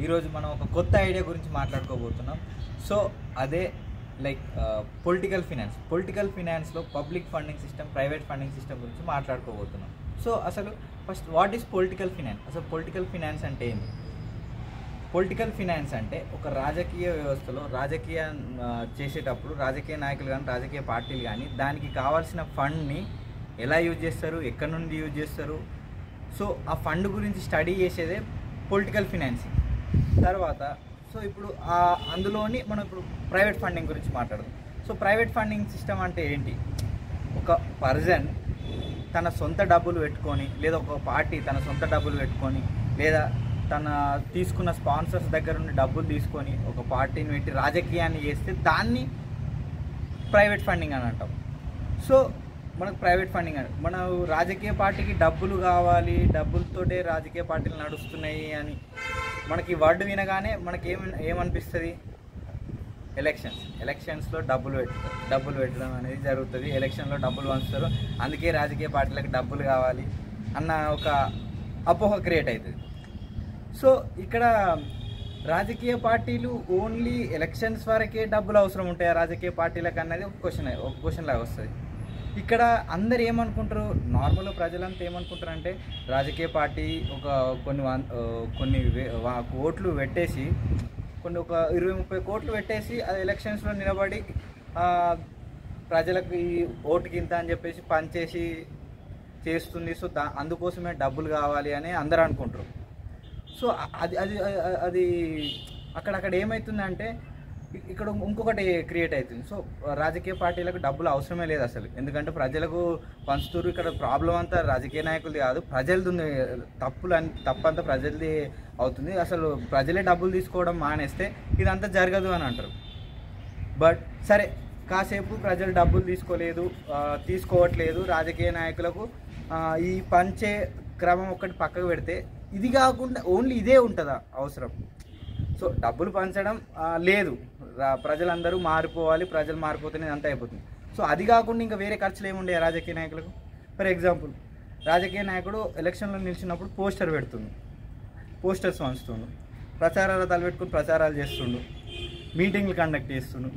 ఈరోజు మనం ఒక కొత్త ఐడియా గురించి మాట్లాడుకోబోతున్నాం. సో అదే పొలిటికల్ ఫినాన్స్లో public funding system, private funding system గురించి మాట్లాడుకోబోతున్నాం. సో అసలు first what is political finance? అసలు పొలిటికల్ ఫినాన్స్ అంటే ఏంటి? పొలిటికల్ ఫినాన్స్ అంటే ఒక రాజకీయ వ్యవస్థలో రాజకీయం చేసేటప్పుడు రాజకీయ నాయకులు కానీ రాజకీయ పార్టీలు కానీ దానికి కావాల్సిన ఫండ్ని ఎలా యూజ్ చేస్తారు, ఎక్కడి నుండి యూజ్ చేస్తారు, సో ఆ ఫండ్ గురించి స్టడీ చేసేదే పొలిటికల్ ఫినాన్సింగ్. తర్వాత సో ఇప్పుడు అందులోని మనం ఇప్పుడు ప్రైవేట్ ఫండింగ్ గురించి మాట్లాడదాం. సో ప్రైవేట్ ఫండింగ్ సిస్టమ్ అంటే ఏంటి? ఒక పర్సన్ తన సొంత డబ్బులు పెట్టుకొని, లేదా ఒక పార్టీ తన సొంత డబ్బులు పెట్టుకొని, లేదా తన తీసుకున్న స్పాన్సర్స్ దగ్గర నుండి డబ్బులు తీసుకొని ఒక పార్టీని పెట్టి రాజకీయాన్ని చేస్తే దాన్ని ప్రైవేట్ ఫండింగ్ అని అంటాం. సో మనకు ప్రైవేట్ ఫండింగ్ అని, మన రాజకీయ పార్టీకి డబ్బులు కావాలి, డబ్బులతోటే రాజకీయ పార్టీలు నడుస్తున్నాయి అని మనకి వర్డ్ వినగానే మనకి ఏమనిపిస్తుంది? ఎలక్షన్స్లో డబ్బులు పెట్టడం అనేది జరుగుతుంది. ఎలక్షన్లో డబ్బులు పంచుతారు, అందుకే రాజకీయ పార్టీలకు డబ్బులు కావాలి అన్న ఒక అపోహ క్రియేట్ అవుతుంది. సో ఇక్కడ రాజకీయ పార్టీలు ఓన్లీ ఎలక్షన్స్ వరకే డబ్బులు అవసరం ఉంటాయా రాజకీయ పార్టీలకు అన్నది ఒక క్వశ్చన్ లాగా వస్తుంది. ఇక్కడ అందరు ఏమనుకుంటారు, నార్మల్గా ప్రజలంతా ఏమనుకుంటారు అంటే రాజకీయ పార్టీ కొన్ని కోట్లు పెట్టేసి, ఒక 20-30 కోట్లు పెట్టేసి అది ఎలక్షన్స్లో నిలబడి ప్రజలకు ఈ ఓటుకి ఇంత అని చెప్పేసి పనిచేసి చేస్తుంది. సో అందుకోసమే డబ్బులు కావాలి అని అందరూ అనుకుంటారు. సో అది అక్కడ ఏమవుతుందంటే ఇక్కడ ఇంకొకటి క్రియేట్ అవుతుంది. సో రాజకీయ పార్టీలకు డబ్బులు అవసరమే లేదు అసలు, ఎందుకంటే ప్రజలకు పంచుతూరు. ఇక్కడ ప్రాబ్లం అంతా రాజకీయ నాయకులది కాదు, ప్రజలది ఉంది. తప్పంతా ప్రజలది అవుతుంది. అసలు ప్రజలే డబ్బులు తీసుకోవడం మానేస్తే ఇదంతా జరగదు అని అంటారు. బట్ సరే, కాసేపు ప్రజలు డబ్బులు తీసుకోవట్లేదు రాజకీయ నాయకులకు ఈ పంచే క్రమం ఒకటి పక్కకు పెడితే, ఇది కాకుండా ఓన్లీ ఇదే ఉంటుందా అవసరం? సో డబ్బులు పంచడం లేదు, ప్రజలందరూ మారిపోవాలి, ప్రజలు మారిపోతేనే అంతా అయిపోతుంది. సో అది కాకుండా ఇంకా వేరే ఖర్చులు ఏముండే రాజకీయ నాయకులకు? ఫర్ ఎగ్జాంపుల్, రాజకీయ నాయకుడు ఎలక్షన్లో నిలిచినప్పుడు పోస్టర్స్ పంచుతుండు, ప్రచారాలు తలపెట్టుకుని ప్రచారాలు చేస్తుండు, మీటింగ్లు కండక్ట్ చేస్తుండు.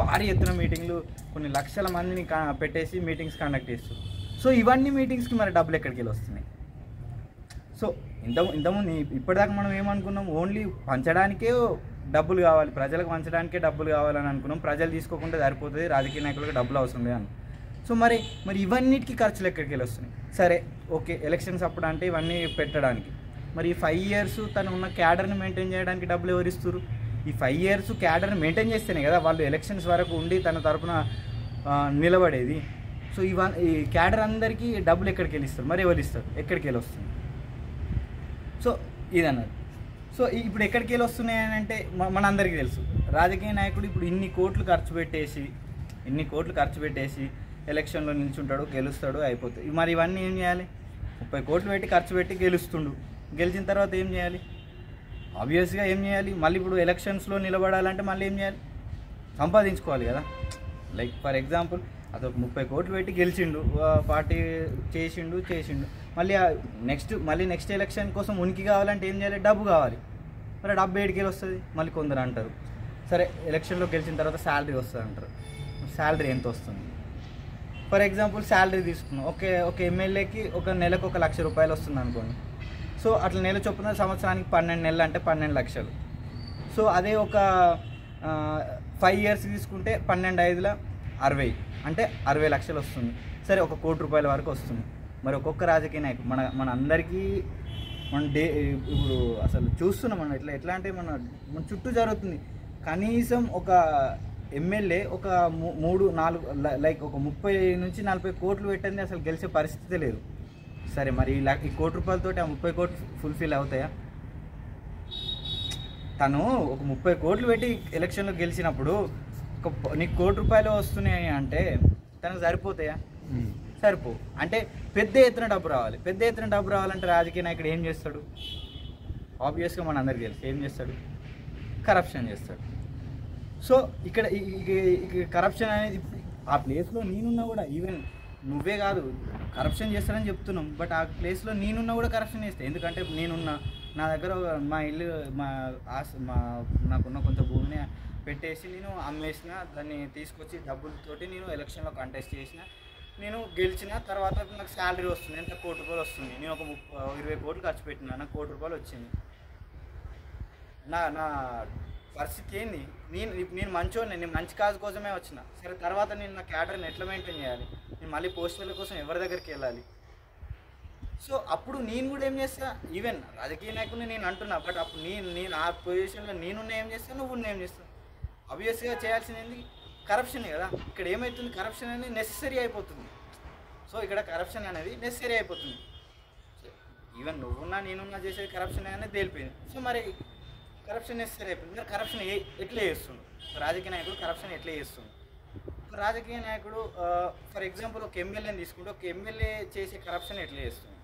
భారీ ఎత్తున మీటింగ్లు కొన్ని లక్షల మందిని పెట్టేసి మీటింగ్స్ కండక్ట్ చేస్తుండు. సో ఇవన్నీ మీటింగ్స్కి మరి డబ్బులు ఎక్కడికి వెళ్ళి వస్తున్నాయి? సో ఇంతకుముందు ఇప్పటిదాకా మనం ఏమనుకున్నాం, ఓన్లీ పంచడానికే డబ్బులు కావాలి, ప్రజలకు పంచడానికే డబ్బులు కావాలని అనుకున్నాం. ప్రజలు తీసుకోకుండా సరిపోతుంది, రాజకీయ నాయకులకు డబ్బులు అవసరం లేదని. సో మరి ఇవన్నిటికీ ఖర్చులు ఎక్కడికి వెళ్ళి వస్తున్నాయి? సరే ఓకే, ఎలక్షన్స్ అప్పుడు అంటే ఇవన్నీ పెట్టడానికి. మరి ఈ 5 years తను ఉన్న క్యాడర్ని మెయింటైన్ చేయడానికి డబ్బులు ఎవరు ఇస్తారు? ఈ 5 years క్యాడర్ని మెయింటైన్ చేస్తేనే కదా వాళ్ళు ఎలక్షన్స్ వరకు ఉండి తన తరపున నిలబడేది. సో ఈ క్యాడర్ అందరికీ డబ్బులు ఎక్కడికి వెళ్ళి ఇస్తారు? మరి ఎవరు ఇస్తారు? ఎక్కడికి వెళ్ళి వస్తుంది? సో ఇదన్నది. సో ఇప్పుడు ఎక్కడికి వెళ్ళి వస్తున్నాయి అని అంటే మనందరికీ తెలుసు, రాజకీయ నాయకుడు ఇప్పుడు ఇన్ని కోట్లు ఖర్చు పెట్టేసి ఎలక్షన్లో నిల్చుంటాడు, గెలుస్తాడు, అయిపోతుంది. మరి ఇవన్నీ ఏం చేయాలి? 30 కోట్లు పెట్టి ఖర్చు పెట్టి గెలిచిన తర్వాత ఏం చేయాలి? ఆబ్వియస్గా ఏం చేయాలి? మళ్ళీ ఇప్పుడు ఎలక్షన్స్లో నిలబడాలంటే మళ్ళీ ఏం చేయాలి? సంపాదించుకోవాలి కదా. ఫర్ ఎగ్జాంపుల్, అదొక 30 కోట్లు పెట్టి గెలిచిండు, పార్టీ చేసిండు, మళ్ళీ నెక్స్ట్ ఎలక్షన్ కోసం ఉనికి కావాలంటే ఏం చేయాలి? డబ్బు కావాలి. మరి డబ్బు ఏడికి వస్తుంది? మళ్ళీ కొందరు అంటారు, సరే ఎలక్షన్లో గెలిచిన తర్వాత శాలరీ వస్తుంది అంటారు. శాలరీ ఎంత వస్తుంది? ఫర్ ఎగ్జాంపుల్ శాలరీ తీసుకున్నాం, ఒక ఎమ్మెల్యేకి ఒక నెలకు 1 లక్ష రూపాయలు వస్తుంది అనుకోండి. సో అట్లా నెల చొప్పున సంవత్సరానికి 12 నెలలు అంటే 12 లక్షలు. సో అదే ఒక 5 years తీసుకుంటే 12×5 60, అంటే 60 లక్షలు వస్తుంది. సరే, 1 కోటి రూపాయల వరకు వస్తుంది. మరి ఒక్కొక్క రాజకీయ నాయకుడు మన అందరికీ ఇప్పుడు అసలు చూస్తున్నాం మనం ఎట్లా అంటే మన చుట్టూ జరుగుతుంది. కనీసం ఒక ఎమ్మెల్యే ఒక 3-4 ఒక 30 నుంచి 40 కోట్లు పెట్టండి అసలు గెలిచే పరిస్థితి లేదు. సరే, మరి ఈ 1 కోటి రూపాయలతో ఆ 30 కోట్లు ఫుల్ఫిల్ అవుతాయా? తను ఒక 30 కోట్లు పెట్టి ఎలక్షన్లో గెలిచినప్పుడు నీకు 1 కోటి రూపాయలు వస్తున్నాయి అంటే తనకు సరిపోతాయా? సరిపో. అంటే పెద్ద ఎత్తున డబ్బు రావాలంటే రాజకీయ నాయకుడు ఏం చేస్తాడు? ఆబ్వియస్గా మన అందరికీ తెలుసు, ఏం చేస్తాడు? కరప్షన్ చేస్తాడు. సో ఇక్కడ కరప్షన్ అనేది ఆ ప్లేస్లో నేనున్నా కూడా, ఈవెన్ నువ్వే కాదు కరప్షన్ చేస్తాడని చెప్తున్నాం, బట్ ఆ ప్లేస్లో నేనున్నా కూడా కరప్షన్ చేస్తాను. ఎందుకంటే నేనున్నా, నా దగ్గర మా ఇల్లు మా నాకున్న కొంత భూమిని పెట్టేసి నేను అమ్మేసిన, దాన్ని తీసుకొచ్చి డబ్బులతోటి నేను ఎలక్షన్లో కంటెస్ట్ చేసిన, నేను గెలిచిన తర్వాత నాకు శాలరీ వస్తుంది, ఎంత ₹1 కోటి వస్తుంది. నేను ఒక 20 కోట్లు ఖర్చు పెట్టినా, నాకు ₹1 కోటి వచ్చింది. నా పరిస్థితి ఏంది? నేను మంచోని, నేను మంచి కాజ్ కోసమే వచ్చిన. సరే తర్వాత నేను నా క్యాడర్ని ఎట్లా మెయింటైన్ చేయాలి? నేను మళ్ళీ పోస్టుల కోసం ఎవరి దగ్గరికి వెళ్ళాలి? సో అప్పుడు నేను కూడా ఏం చేస్తా, ఈవెన్ రాజకీయ నాయకుడిని నేను అంటున్నా, బట్ అప్పుడు నేను ఆ పొజిషన్లో నేనున్న ఏం చేస్తాను, నువ్వు ఏం చేస్తాను? ఆబ్వియస్గా చేయాల్సింది కరప్షన్ కదా. ఇక్కడ ఏమవుతుంది, కరప్షన్ అనేది నెసెసరీ అయిపోతుంది. సో ఇక్కడ కరప్షన్ అనేది నెసెసరీ అయిపోతుంది. ఈవెన్ నువ్వున్నా నేనున్నా చేసేది కరప్షన్ అనేది తేలిపోయింది. సో మరి కరప్షన్ నెసెసరీ అయిపోయింది. మరి కరప్షన్ ఎట్లా చేస్తుండు రాజకీయ నాయకుడు? కరప్షన్ ఎట్లా చేస్తుండు? రాజకీయ నాయకుడు ఫర్ ఎగ్జాంపుల్ ఒక ఎమ్మెల్యేని తీసుకుంటే, ఒక ఎమ్మెల్యే చేసే కరప్షన్ ఎట్లా చేస్తుంది?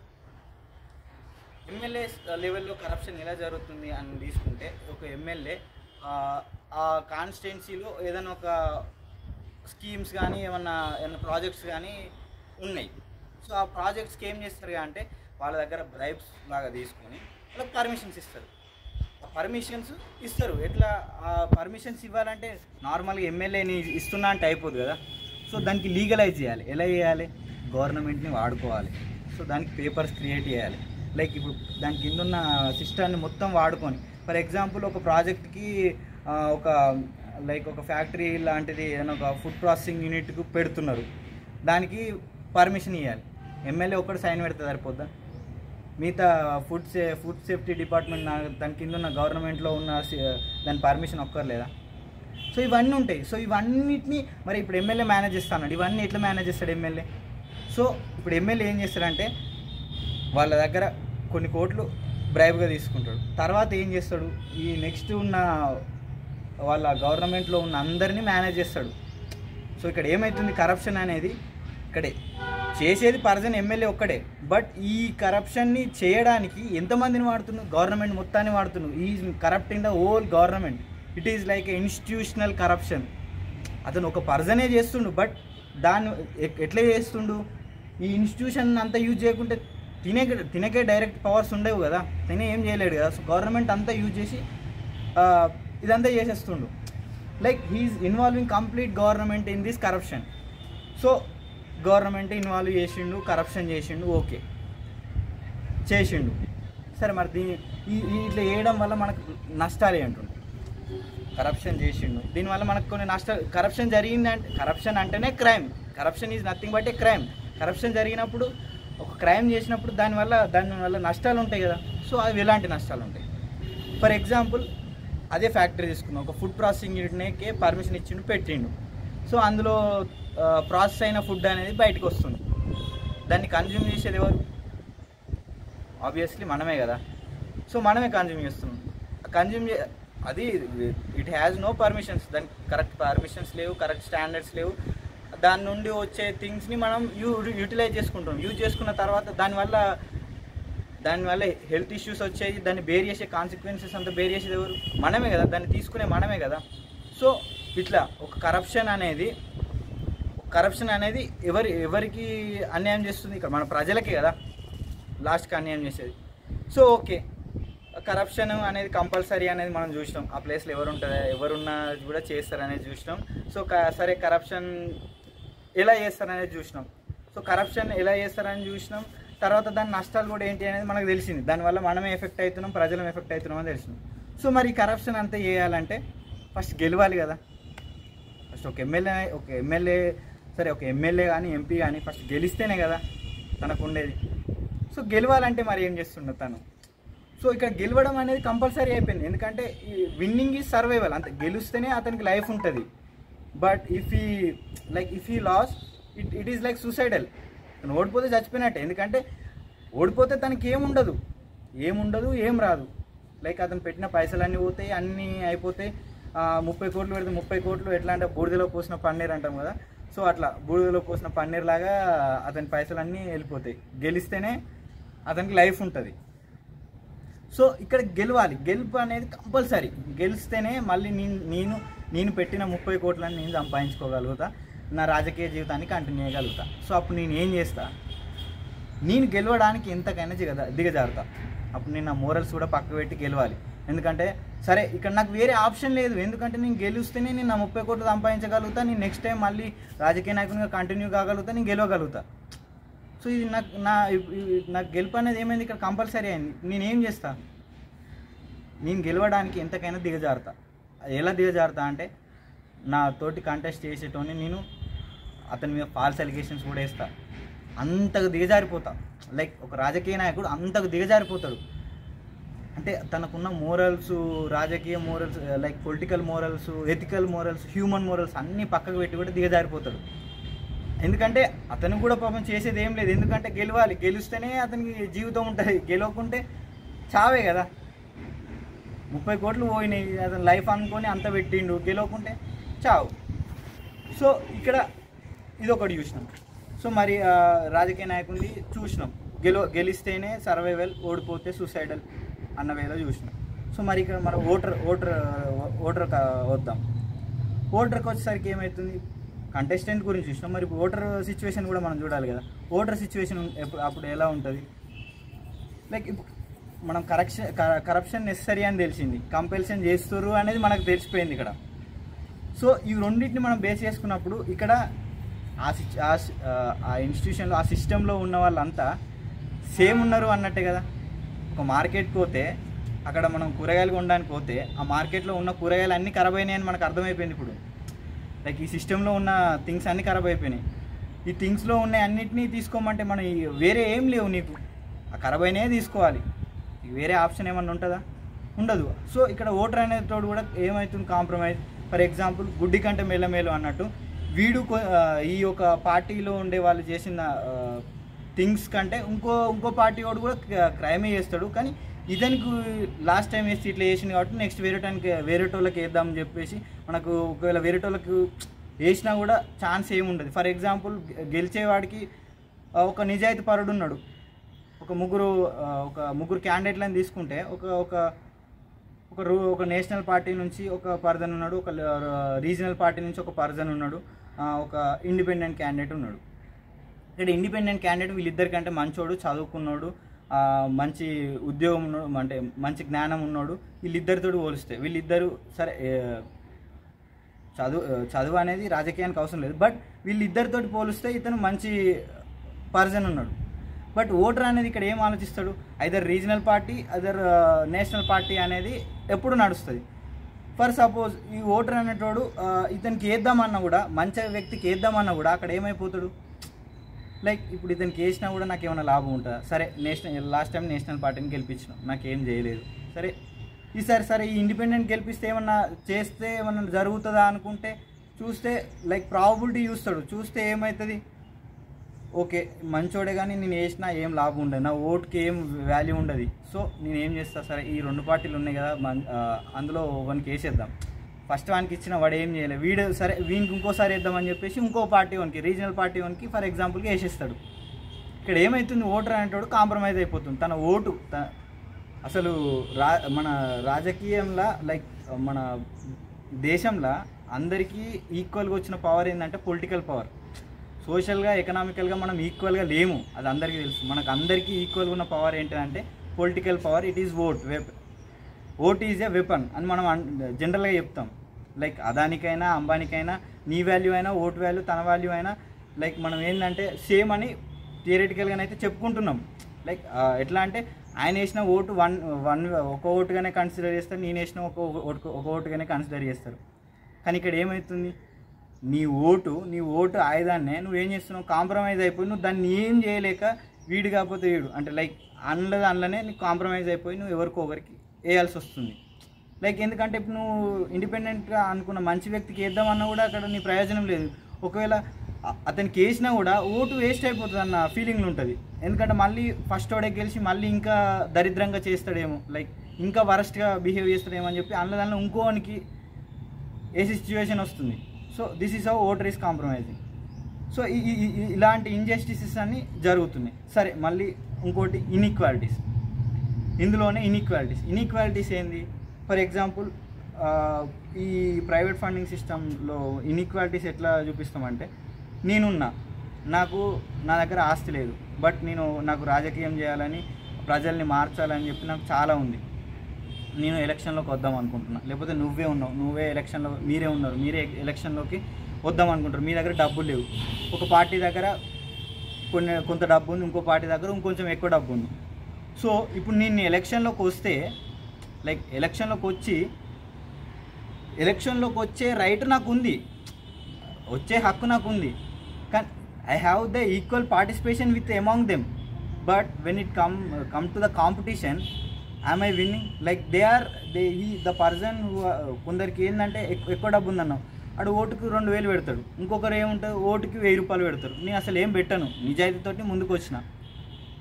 ఎమ్మెల్యే లెవెల్లో కరప్షన్ ఎలా జరుగుతుంది అని తీసుకుంటే, ఒక ఎమ్మెల్యే ఆ కాన్స్టిట్యున్సీలో ఏదైనా ఒక స్కీమ్స్ కానీ ఏమన్నా ప్రాజెక్ట్స్ కానీ ఉన్నాయి. సో ఆ ప్రాజెక్ట్స్కి ఏం చేస్తారు అంటే, వాళ్ళ దగ్గర బ్రైబ్స్ లాగా తీసుకొని వాళ్ళకి పర్మిషన్స్ ఇస్తారు. ఆ పర్మిషన్స్ ఇస్తారు. ఎట్లా ఆ పర్మిషన్స్ ఇవ్వాలంటే, నార్మల్గా ఎమ్మెల్యేని ఇస్తున్నా అంటే అయిపోదు కదా. సో దానికి లీగలైజ్ చేయాలి. ఎలా చేయాలి? గవర్నమెంట్ని వాడుకోవాలి. సో దానికి పేపర్స్ క్రియేట్ చేయాలి. లైక్ ఇప్పుడు దాని కింద ఉన్న సిస్టాన్ని మొత్తం వాడుకొని, ఫర్ ఎగ్జాంపుల్ ఒక ప్రాజెక్ట్కి ఒక ఫ్యాక్టరీ లాంటిది ఏదైనా ఒక ఫుడ్ ప్రాసెసింగ్ యూనిట్కు పెడుతున్నారు, దానికి పర్మిషన్ ఇవ్వాలి. ఎమ్మెల్యే ఒక్కడు సైన్ పెడితే సరిపోద్దా? మిగతా ఫుడ్ సేఫ్టీ డిపార్ట్మెంట్ దాని కింద ఉన్న గవర్నమెంట్లో ఉన్న దాని పర్మిషన్ ఒక్కర్లేదా? సో ఇవన్నీ ఉంటాయి. సో ఇవన్నిటిని మరి ఇప్పుడు ఎమ్మెల్యే మేనేజ్ చేస్తాడు. ఇవన్నీ ఎట్లా మేనేజ్ చేస్తాడు ఎమ్మెల్యే? సో ఇప్పుడు ఎమ్మెల్యే ఏం చేస్తాడంటే, వాళ్ళ దగ్గర కొన్ని కోట్లు బ్రైబ్గా తీసుకుంటాడు. తర్వాత ఏం చేస్తాడు, ఈ నెక్స్ట్ ఉన్న వాళ్ళ గవర్నమెంట్లో ఉన్న అందరినీ మేనేజ్ చేస్తాడు. సో ఇక్కడ ఏమవుతుంది, కరప్షన్ అనేది ఇక్కడే చేసేది పర్సన్ ఎమ్మెల్యే ఒక్కడే. బట్ ఈ కరప్షన్ని చేయడానికి ఎంతమందిని వాడుతున్నావు? గవర్నమెంట్ మొత్తాన్ని వాడుతున్నావు. Is corrupting the whole government. It is like a institutional corruption. అతను ఒక పర్సనే చేస్తుండు, బట్ దాన్ని ఎట్లా చేస్తుండు? ఈ ఇన్స్టిట్యూషన్ అంతా యూజ్ చేయకుంటే తినకే డైరెక్ట్ పవర్స్ ఉండేవి కదా, తినే ఏం చేయలేడు కదా. సో గవర్నమెంట్ అంతా యూజ్ చేసి ఇదంతా చేసేస్తుండు. Like he is involving complete government in this corruption. So government involve చేసిండు, కరప్షన్ చేసిండు, ఓకే చేసిండు. సరే మరి ఇట్లా చేయడం వల్ల మనకు నష్టాలు ఏంటుండే? కరప్షన్ చేసిండు, దీనివల్ల మనకు కొన్ని నష్టాలు. కరప్షన్ జరిగిందంటే, కరప్షన్ అంటేనే crime. Corruption is nothing but A crime. Corruption జరిగినప్పుడు, ఒక క్రైమ్ చేసినప్పుడు దానివల్ల నష్టాలు ఉంటాయి కదా. సో అవి ఎలాంటి నష్టాలు ఉంటాయి? ఫర్ ఎగ్జాంపుల్ అదే ఫ్యాక్టరీ తీసుకున్నాం, ఒక ఫుడ్ ప్రాసెసింగ్ యూనిట్కే పర్మిషన్ ఇచ్చిండు, పెట్టిండు. సో అందులో ప్రాసెస్ అయిన ఫుడ్ అనేది బయటకు వస్తుంది. దాన్ని కన్జ్యూమ్ చేసేది ఎవరు? ఆబ్వియస్లీ మనమే కదా. సో మనమే కన్జ్యూమ్ చేస్తున్నాం. అది ఇట్ హ్యాస్ నో పర్మిషన్స్. దానికి కరెక్ట్ పర్మిషన్స్ లేవు, కరెక్ట్ స్టాండర్డ్స్ లేవు. దాని నుండి వచ్చే థింగ్స్ని మనం యూటిలైజ్ చేసుకుంటాం. యూజ్ చేసుకున్న తర్వాత దానివల్ల హెల్త్ ఇష్యూస్ వచ్చాయి. దాన్ని బేర్ చేసే కాన్సిక్వెన్సెస్ అంతా బేర్ చేసేది ఎవరు? మనమే కదా. దాన్ని తీసుకునే మనమే కదా. సో ఇట్లా ఒక కరప్షన్ అనేది ఎవరికి అన్యాయం చేస్తుంది? ఇక్కడ మన ప్రజలకే కదా లాస్ట్కి అన్యాయం చేసేది. సో ఓకే, కరప్షన్ అనేది కంపల్సరీ అనేది మనం చూసినాం. ఆ ప్లేస్లో ఎవరున్నా కూడా చేస్తారనేది చూసినాం. సో సరే, కరప్షన్ ఎలా చేస్తారనేది చూసినాం. సో కరప్షన్ ఎలా చేస్తారని చూసినాం. తర్వాత దాని నష్టాలు కూడా ఏంటి అనేది మనకు తెలిసింది. దానివల్ల మనమే ఎఫెక్ట్ అవుతున్నాం, ప్రజలం ఎఫెక్ట్ అవుతున్నాం అని తెలిసింది. సో మరి కరప్షన్ అంతా చేయాలంటే ఫస్ట్ గెలవాలి కదా. ఫస్ట్ ఒక ఎమ్మెల్యే కానీ ఎంపీ కానీ ఫస్ట్ గెలిస్తేనే కదా తనకు ఉండేది. సో గెలవాలంటే మరి ఏం చేస్తుండదు తను? సో ఇక్కడ గెలవడం అనేది కంపల్సరీ అయిపోయింది. ఎందుకంటే విన్నింగ్ ఈజ్ సర్వైవల్. అంతే, గెలిస్తేనే అతనికి లైఫ్ ఉంటుంది. But if he loss, it is like suicidal. తను ఓడిపోతే చచ్చిపోయినట్టే. ఎందుకంటే ఓడిపోతే తనకి ఏముండదు, ఏం రాదు. లైక్ అతను పెట్టిన పైసలన్నీ పోతాయి, అన్నీ అయిపోతాయి. 30 కోట్లు పెడితే 30 కోట్లు ఎట్లా అంటే బూడిదలో పోసిన పన్నీర్ అంటాం కదా. సో అట్లా బూడిదలో పోసిన పన్నీర్ లాగా అతని పైసలన్నీ వెళ్ళిపోతాయి. గెలిస్తేనే అతనికి లైఫ్ ఉంటుంది. సో ఇక్కడ గెలవాలి. గెలుపు అనేది కంపల్సరీ. గెలిస్తేనే మళ్ళీ నేను పెట్టిన 30 కోట్లని నేను సంపాదించుకోగలుగుతా, నా రాజకీయ జీవితాన్ని కంటిన్యూ చేయగలుగుతా. సో అప్పుడు నేను ఏం చేస్తా? నేను గెలవడానికి ఎంతకైనా దిగజారుతా. అప్పుడు నేను నా మోరల్స్ కూడా పక్క పెట్టి గెలవాలి. ఎందుకంటే సరే ఇక్కడ నాకు వేరే ఆప్షన్ లేదు, ఎందుకంటే నేను గెలిస్తేనే నేను నా 30 కోట్లు సంపాదించగలుగుతా, నేను నెక్స్ట్ టైం మళ్ళీ రాజకీయ నాయకునిగా కంటిన్యూ కాగలుగుతా, నేను గెలవగలుగుతా. సో ఇది నాకు గెలుపు అనేది ఏమైంది ఇక్కడ కంపల్సరీ అయింది. నేనేం చేస్తా, నేను గెలవడానికి ఎంతకైనా దిగజారుతా. ఎలా దిగజారుతా అంటే నా తోటి కంటెస్ట్ చేసేటోని నేను అతని మీద ఫాల్స్ అలిగేషన్స్ కూడా వేస్తా. అంతకు దిగజారిపోతా. లైక్ ఒక రాజకీయ నాయకుడు అంతకు దిగజారిపోతాడు అంటే తనకున్న మోరల్స్, రాజకీయ morals, like political morals, ethical morals, human morals అన్నీ పక్కకు పెట్టి కూడా దిగజారిపోతాడు. ఎందుకంటే అతను కూడా పాపం చేసేది ఏం లేదు, ఎందుకంటే గెలవాలి, గెలిస్తేనే అతనికి జీవితం ఉంటుంది, గెలవకుంటే చావే కదా. 30 కోట్లు పోయినాయి, అతను లైఫ్ అనుకొని అంత పెట్టిండు, గెలవకుంటే చావు. సో ఇక్కడ ఇదొకటి చూసినాం. సో మరి రాజకీయ నాయకుడిని చూసినాం, గెలిస్తేనే సర్వైవల్, ఓడిపోతే సూసైడల్ అన్న వేలో చూసినాం. సో మరి ఇక్కడ మనం ఓటర్ వద్దాం. ఓటర్కి వచ్చేసరికి ఏమవుతుంది, కంటెస్టెంట్ గురించి చూసినాం, మరి ఓటర్ సిచ్యువేషన్ కూడా మనం చూడాలి కదా. ఓటర్ సిచ్యువేషన్ అప్పుడు ఎలా ఉంటుంది, లైక్ ఇప్పుడు మనం కరప్షన్ నెసరీ అని తెలిసింది, కంపల్షన్ చేస్తారు అనేది మనకు తెలిసిపోయింది ఇక్కడ. సో ఈ రెండింటిని మనం బేస్ చేసుకున్నప్పుడు ఇక్కడ ఆ ఇన్స్టిట్యూషన్లో, ఆ సిస్టంలో ఉన్న వాళ్ళంతా సేమ్ ఉన్నారు అన్నట్టే కదా. ఒక మార్కెట్కి పోతే అక్కడ మనం కూరగాయలు కొనడానికి పోతే ఆ మార్కెట్లో ఉన్న కూరగాయలు అన్నీ ఖరాబ్ అయినాయి అని మనకు అర్థమైపోయింది. ఇప్పుడు లైక్ ఈ సిస్టంలో ఉన్న థింగ్స్ అన్నీ ఖరాబ్ అయిపోయినాయి. ఈ థింగ్స్లో ఉన్న అన్నిటినీ తీసుకోమంటే మనం వేరే ఏం లేవు, నీకు ఆ ఖరాబ్ అయినాయే తీసుకోవాలి, వేరే ఆప్షన్ ఏమన్నా ఉంటుందా, ఉండదు. సో ఇక్కడ ఓటర్ అనేటోడు కూడా ఏమవుతుంది, కాంప్రమైజ్. ఫర్ ఎగ్జాంపుల్ గుడ్డి కంటే మెల్లమేలు అన్నట్టు వీడు ఈ యొక్క పార్టీలో ఉండే వాళ్ళు చేసిన థింగ్స్ కంటే ఇంకో పార్టీ వాడు కూడా క్రైమే చేస్తాడు, కానీ ఇతనికి లాస్ట్ టైం వేసి ఇట్లా వేసింది కాబట్టి నెక్స్ట్ వేరేటోళ్ళకి వేద్దామని చెప్పేసి మనకు ఒకవేళ వేరేటోళ్ళకి వేసినా కూడా ఛాన్స్ ఏమి ఉండదు. ఫర్ ఎగ్జాంపుల్ గెలిచేవాడికి ఒక నిజాయితీ పరుడు ఉన్నాడు, ఒక ముగ్గురు క్యాండిడేట్లను తీసుకుంటే ఒక నేషనల్ పార్టీ నుంచి ఒక పర్సన్ ఉన్నాడు, ఒక రీజనల్ పార్టీ నుంచి ఒక పర్సన్ ఉన్నాడు, ఒక ఇండిపెండెంట్ క్యాండిడేట్ ఉన్నాడు. ఇక్కడ ఇండిపెండెంట్ క్యాండిడేట్ వీళ్ళిద్దరికంటే మంచోడు, చదువుకున్నాడు, మంచి ఉద్యోగం ఉన్నాడు, అంటే మంచి జ్ఞానం ఉన్నాడు. వీళ్ళిద్దరితో పోలిస్తే వీళ్ళిద్దరు సరే చదువు అనేది రాజకీయానికి అవసరం లేదు, బట్ వీళ్ళిద్దరితో పోలిస్తే ఇతను మంచి పర్సన్ ఉన్నాడు. బట్ ఓటర్ అనేది ఇక్కడ ఏం ఆలోచిస్తాడు, either regional party other national party అనేది ఎప్పుడు నడుస్తుంది. ఫర్ సపోజ్ ఈ ఓటర్ అనేటోడు ఇతనికి వేద్దామన్నా కూడా, మంచి వ్యక్తికి వేద్దామన్నా కూడా అక్కడ ఏమైపోతాడు, లైక్ ఇప్పుడు ఇతనికి వేసినా కూడా నాకు ఏమైనా లాభం ఉంటుందా, సరే లాస్ట్ టైం నేషనల్ పార్టీని గెలిపించినాం, నాకేం చేయలేదు, సరే ఈసారి ఈ ఇండిపెండెంట్ గెలిపిస్తే ఏమన్నా జరుగుతుందా అనుకుంటే చూస్తే లైక్ ప్రాబబిలిటీ చూస్తే ఏమవుతుంది, ఓకే మంచోడే కానీ నేను వేసినా ఏం లాభం ఉండదు, నా ఓటుకి ఏం వాల్యూ ఉండదు. సో నేను ఏం చేస్తా, సరే ఈ రెండు పార్టీలు ఉన్నాయి కదా, అందులో వానికి వేసేద్దాం, ఫస్ట్ వానికి ఇచ్చిన వాడు ఏం చేయలేదు, వీడు సరే వీనికి ఇంకోసారి వేద్దామని చెప్పేసి ఇంకో పార్టీ వానికి, రీజనల్ పార్టీ వానికి ఫర్ ఎగ్జాంపుల్కి వేసేస్తాడు. ఇక్కడ ఏమవుతుంది, ఓటర్ అనేటోడు కాంప్రమైజ్ అయిపోతుంది. తన ఓటు అసలు మన రాజకీయంలో లైక్ మన దేశంలో అందరికీ ఈక్వల్గా వచ్చిన పవర్ ఏంటంటే పొలిటికల్ పవర్. సోషల్గా ఎకనామికల్గా మనం ఈక్వల్గా లేము, అది అందరికీ తెలుసు. మనకు అందరికీ ఈక్వల్గా ఉన్న పవర్ ఏంటంటే political power. It is vote is a weapon అని మనం జనరల్గా చెప్తాం. లైక్ అదానికైనా అంబానీకైనా నీ వాల్యూ అయినా ఓటు వాల్యూ తన వాల్యూ అయినా లైక్ మనం ఏంటంటే సేమ్ అని థియరిటికల్గానైతే చెప్పుకుంటున్నాం. లైక్ ఎట్లా అంటే ఆయన వేసిన ఓటు ఒక ఓటుగానే కన్సిడర్ చేస్తారు, నేను వేసిన ఒక ఓటుగానే కన్సిడర్ చేస్తారు. కానీ ఇక్కడ ఏమవుతుంది, నీ ఓటు ఆయుధాన్నే నువ్వేం చేస్తున్నావు, కాంప్రమైజ్ అయిపోయి నువ్వు దాన్ని ఏం చేయలేక వీడు కాకపోతే వీడు అంటే లైక్ అందులోనే నీకు కాంప్రమైజ్ అయిపోయి నువ్వు ఎవరికొకరికి వేయాల్సి వస్తుంది. లైక్ ఎందుకంటే ఇప్పుడు నువ్వు ఇండిపెండెంట్గా అనుకున్న మంచి వ్యక్తికి వేద్దామన్నా కూడా అక్కడ నీ ప్రయోజనం లేదు. ఒకవేళ అతనికి వేసినా కూడా ఓటు వేస్ట్ అయిపోతుంది అన్న ఫీలింగ్లు ఉంటుంది. ఎందుకంటే మళ్ళీ ఫస్ట్ ఓడే గెలిచి మళ్ళీ ఇంకా దరిద్రంగా చేస్తాడేమో, లైక్ ఇంకా వరస్ట్గా బిహేవ్ చేస్తాడేమో అని చెప్పి అందులో ఇంకోనికి ఏ సిచ్యువేషన్ వస్తుంది. So this is how voter is compromising. So ఇలాంటి ఇంజస్టిసెస్ అన్నీ జరుగుతున్నాయి. సరే మళ్ళీ ఇంకోటి ఇన్ఈక్వాలిటీస్. ఇందులోనే ఇన్ఈక్వాలిటీస్ ఏంది, ఫర్ ఎగ్జాంపుల్ ఈ ప్రైవేట్ ఫండింగ్ సిస్టంలో ఇన్ఈక్వాలిటీస్ ఎట్లా చూపిస్తామంటే, నా దగ్గర ఆస్తి లేదు, బట్ నాకు రాజకీయం చేయాలని ప్రజల్ని మార్చాలని చెప్పి నాకు చాలా ఉంది. నేను ఎలక్షన్లోకి వద్దాం అనుకుంటున్నా, లేకపోతే నువ్వే ఉన్నావు, నువ్వే ఎలక్షన్లో మీరే ఉన్నారు, మీరే ఎలక్షన్లోకి వద్దాం అనుకుంటారు. మీ దగ్గర డబ్బులు లేవు, ఒక పార్టీ దగ్గర కొంత డబ్బు ఉంది, ఇంకో పార్టీ దగ్గర ఇంకొంచెం ఎక్కువ డబ్బు ఉంది. సో ఇప్పుడు నేను ఎలక్షన్లోకి వస్తే లైక్ ఎలక్షన్లోకి వచ్చే రైట్ నాకు ఉంది, వచ్చే హక్కు నాకు ఉంది. కానీ I have the equal participation with among them. But when it come to the competition I'm I winnowing? Like the person కొందరికి ఏంటంటే ఎక్కువ డబ్బు ఉందన్నావు, అడు ఓటుకు 2000 పెడతాడు, ఇంకొకరు ఏముంటుంది ఓటుకి 1000 రూపాయలు పెడతారు. నేను అసలు ఏం పెట్టాను, నిజాయితీతోటి ముందుకు వచ్చిన.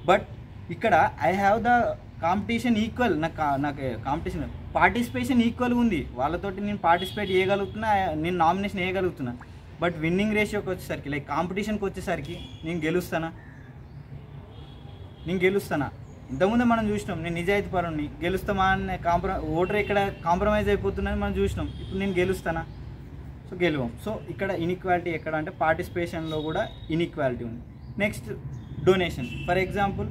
బట్ ఇక్కడ I have the competition equal, నాకు కాంపిటీషన్ పార్టిసిపేషన్ ఈక్వల్గా ఉంది. వాళ్ళతోటి నేను పార్టిసిపేట్ చేయగలుగుతున్నా, నేను నామినేషన్ వేయగలుగుతున్నా. బట్ విన్నింగ్ రేషియోకి వచ్చేసరికి లైక్ కాంపిటీషన్కి వచ్చేసరికి నేను గెలుస్తానా? ఇంతకుముందే మనం చూసినాం, నేను నిజాయితీ పరుణ్ణి, గెలుస్తామా అనే ఓటర్ ఇక్కడ కాంప్రమైజ్ అయిపోతున్నది మనం చూసినాం. ఇప్పుడు నేను గెలుస్తానా? సో గెలవం. సో ఇక్కడ ఇన్ఈక్వాలిటీ ఎక్కడ అంటే పార్టిసిపేషన్లో కూడా ఇన్ఈక్వాలిటీ ఉంది. Next donation. ఫర్ ఎగ్జాంపుల్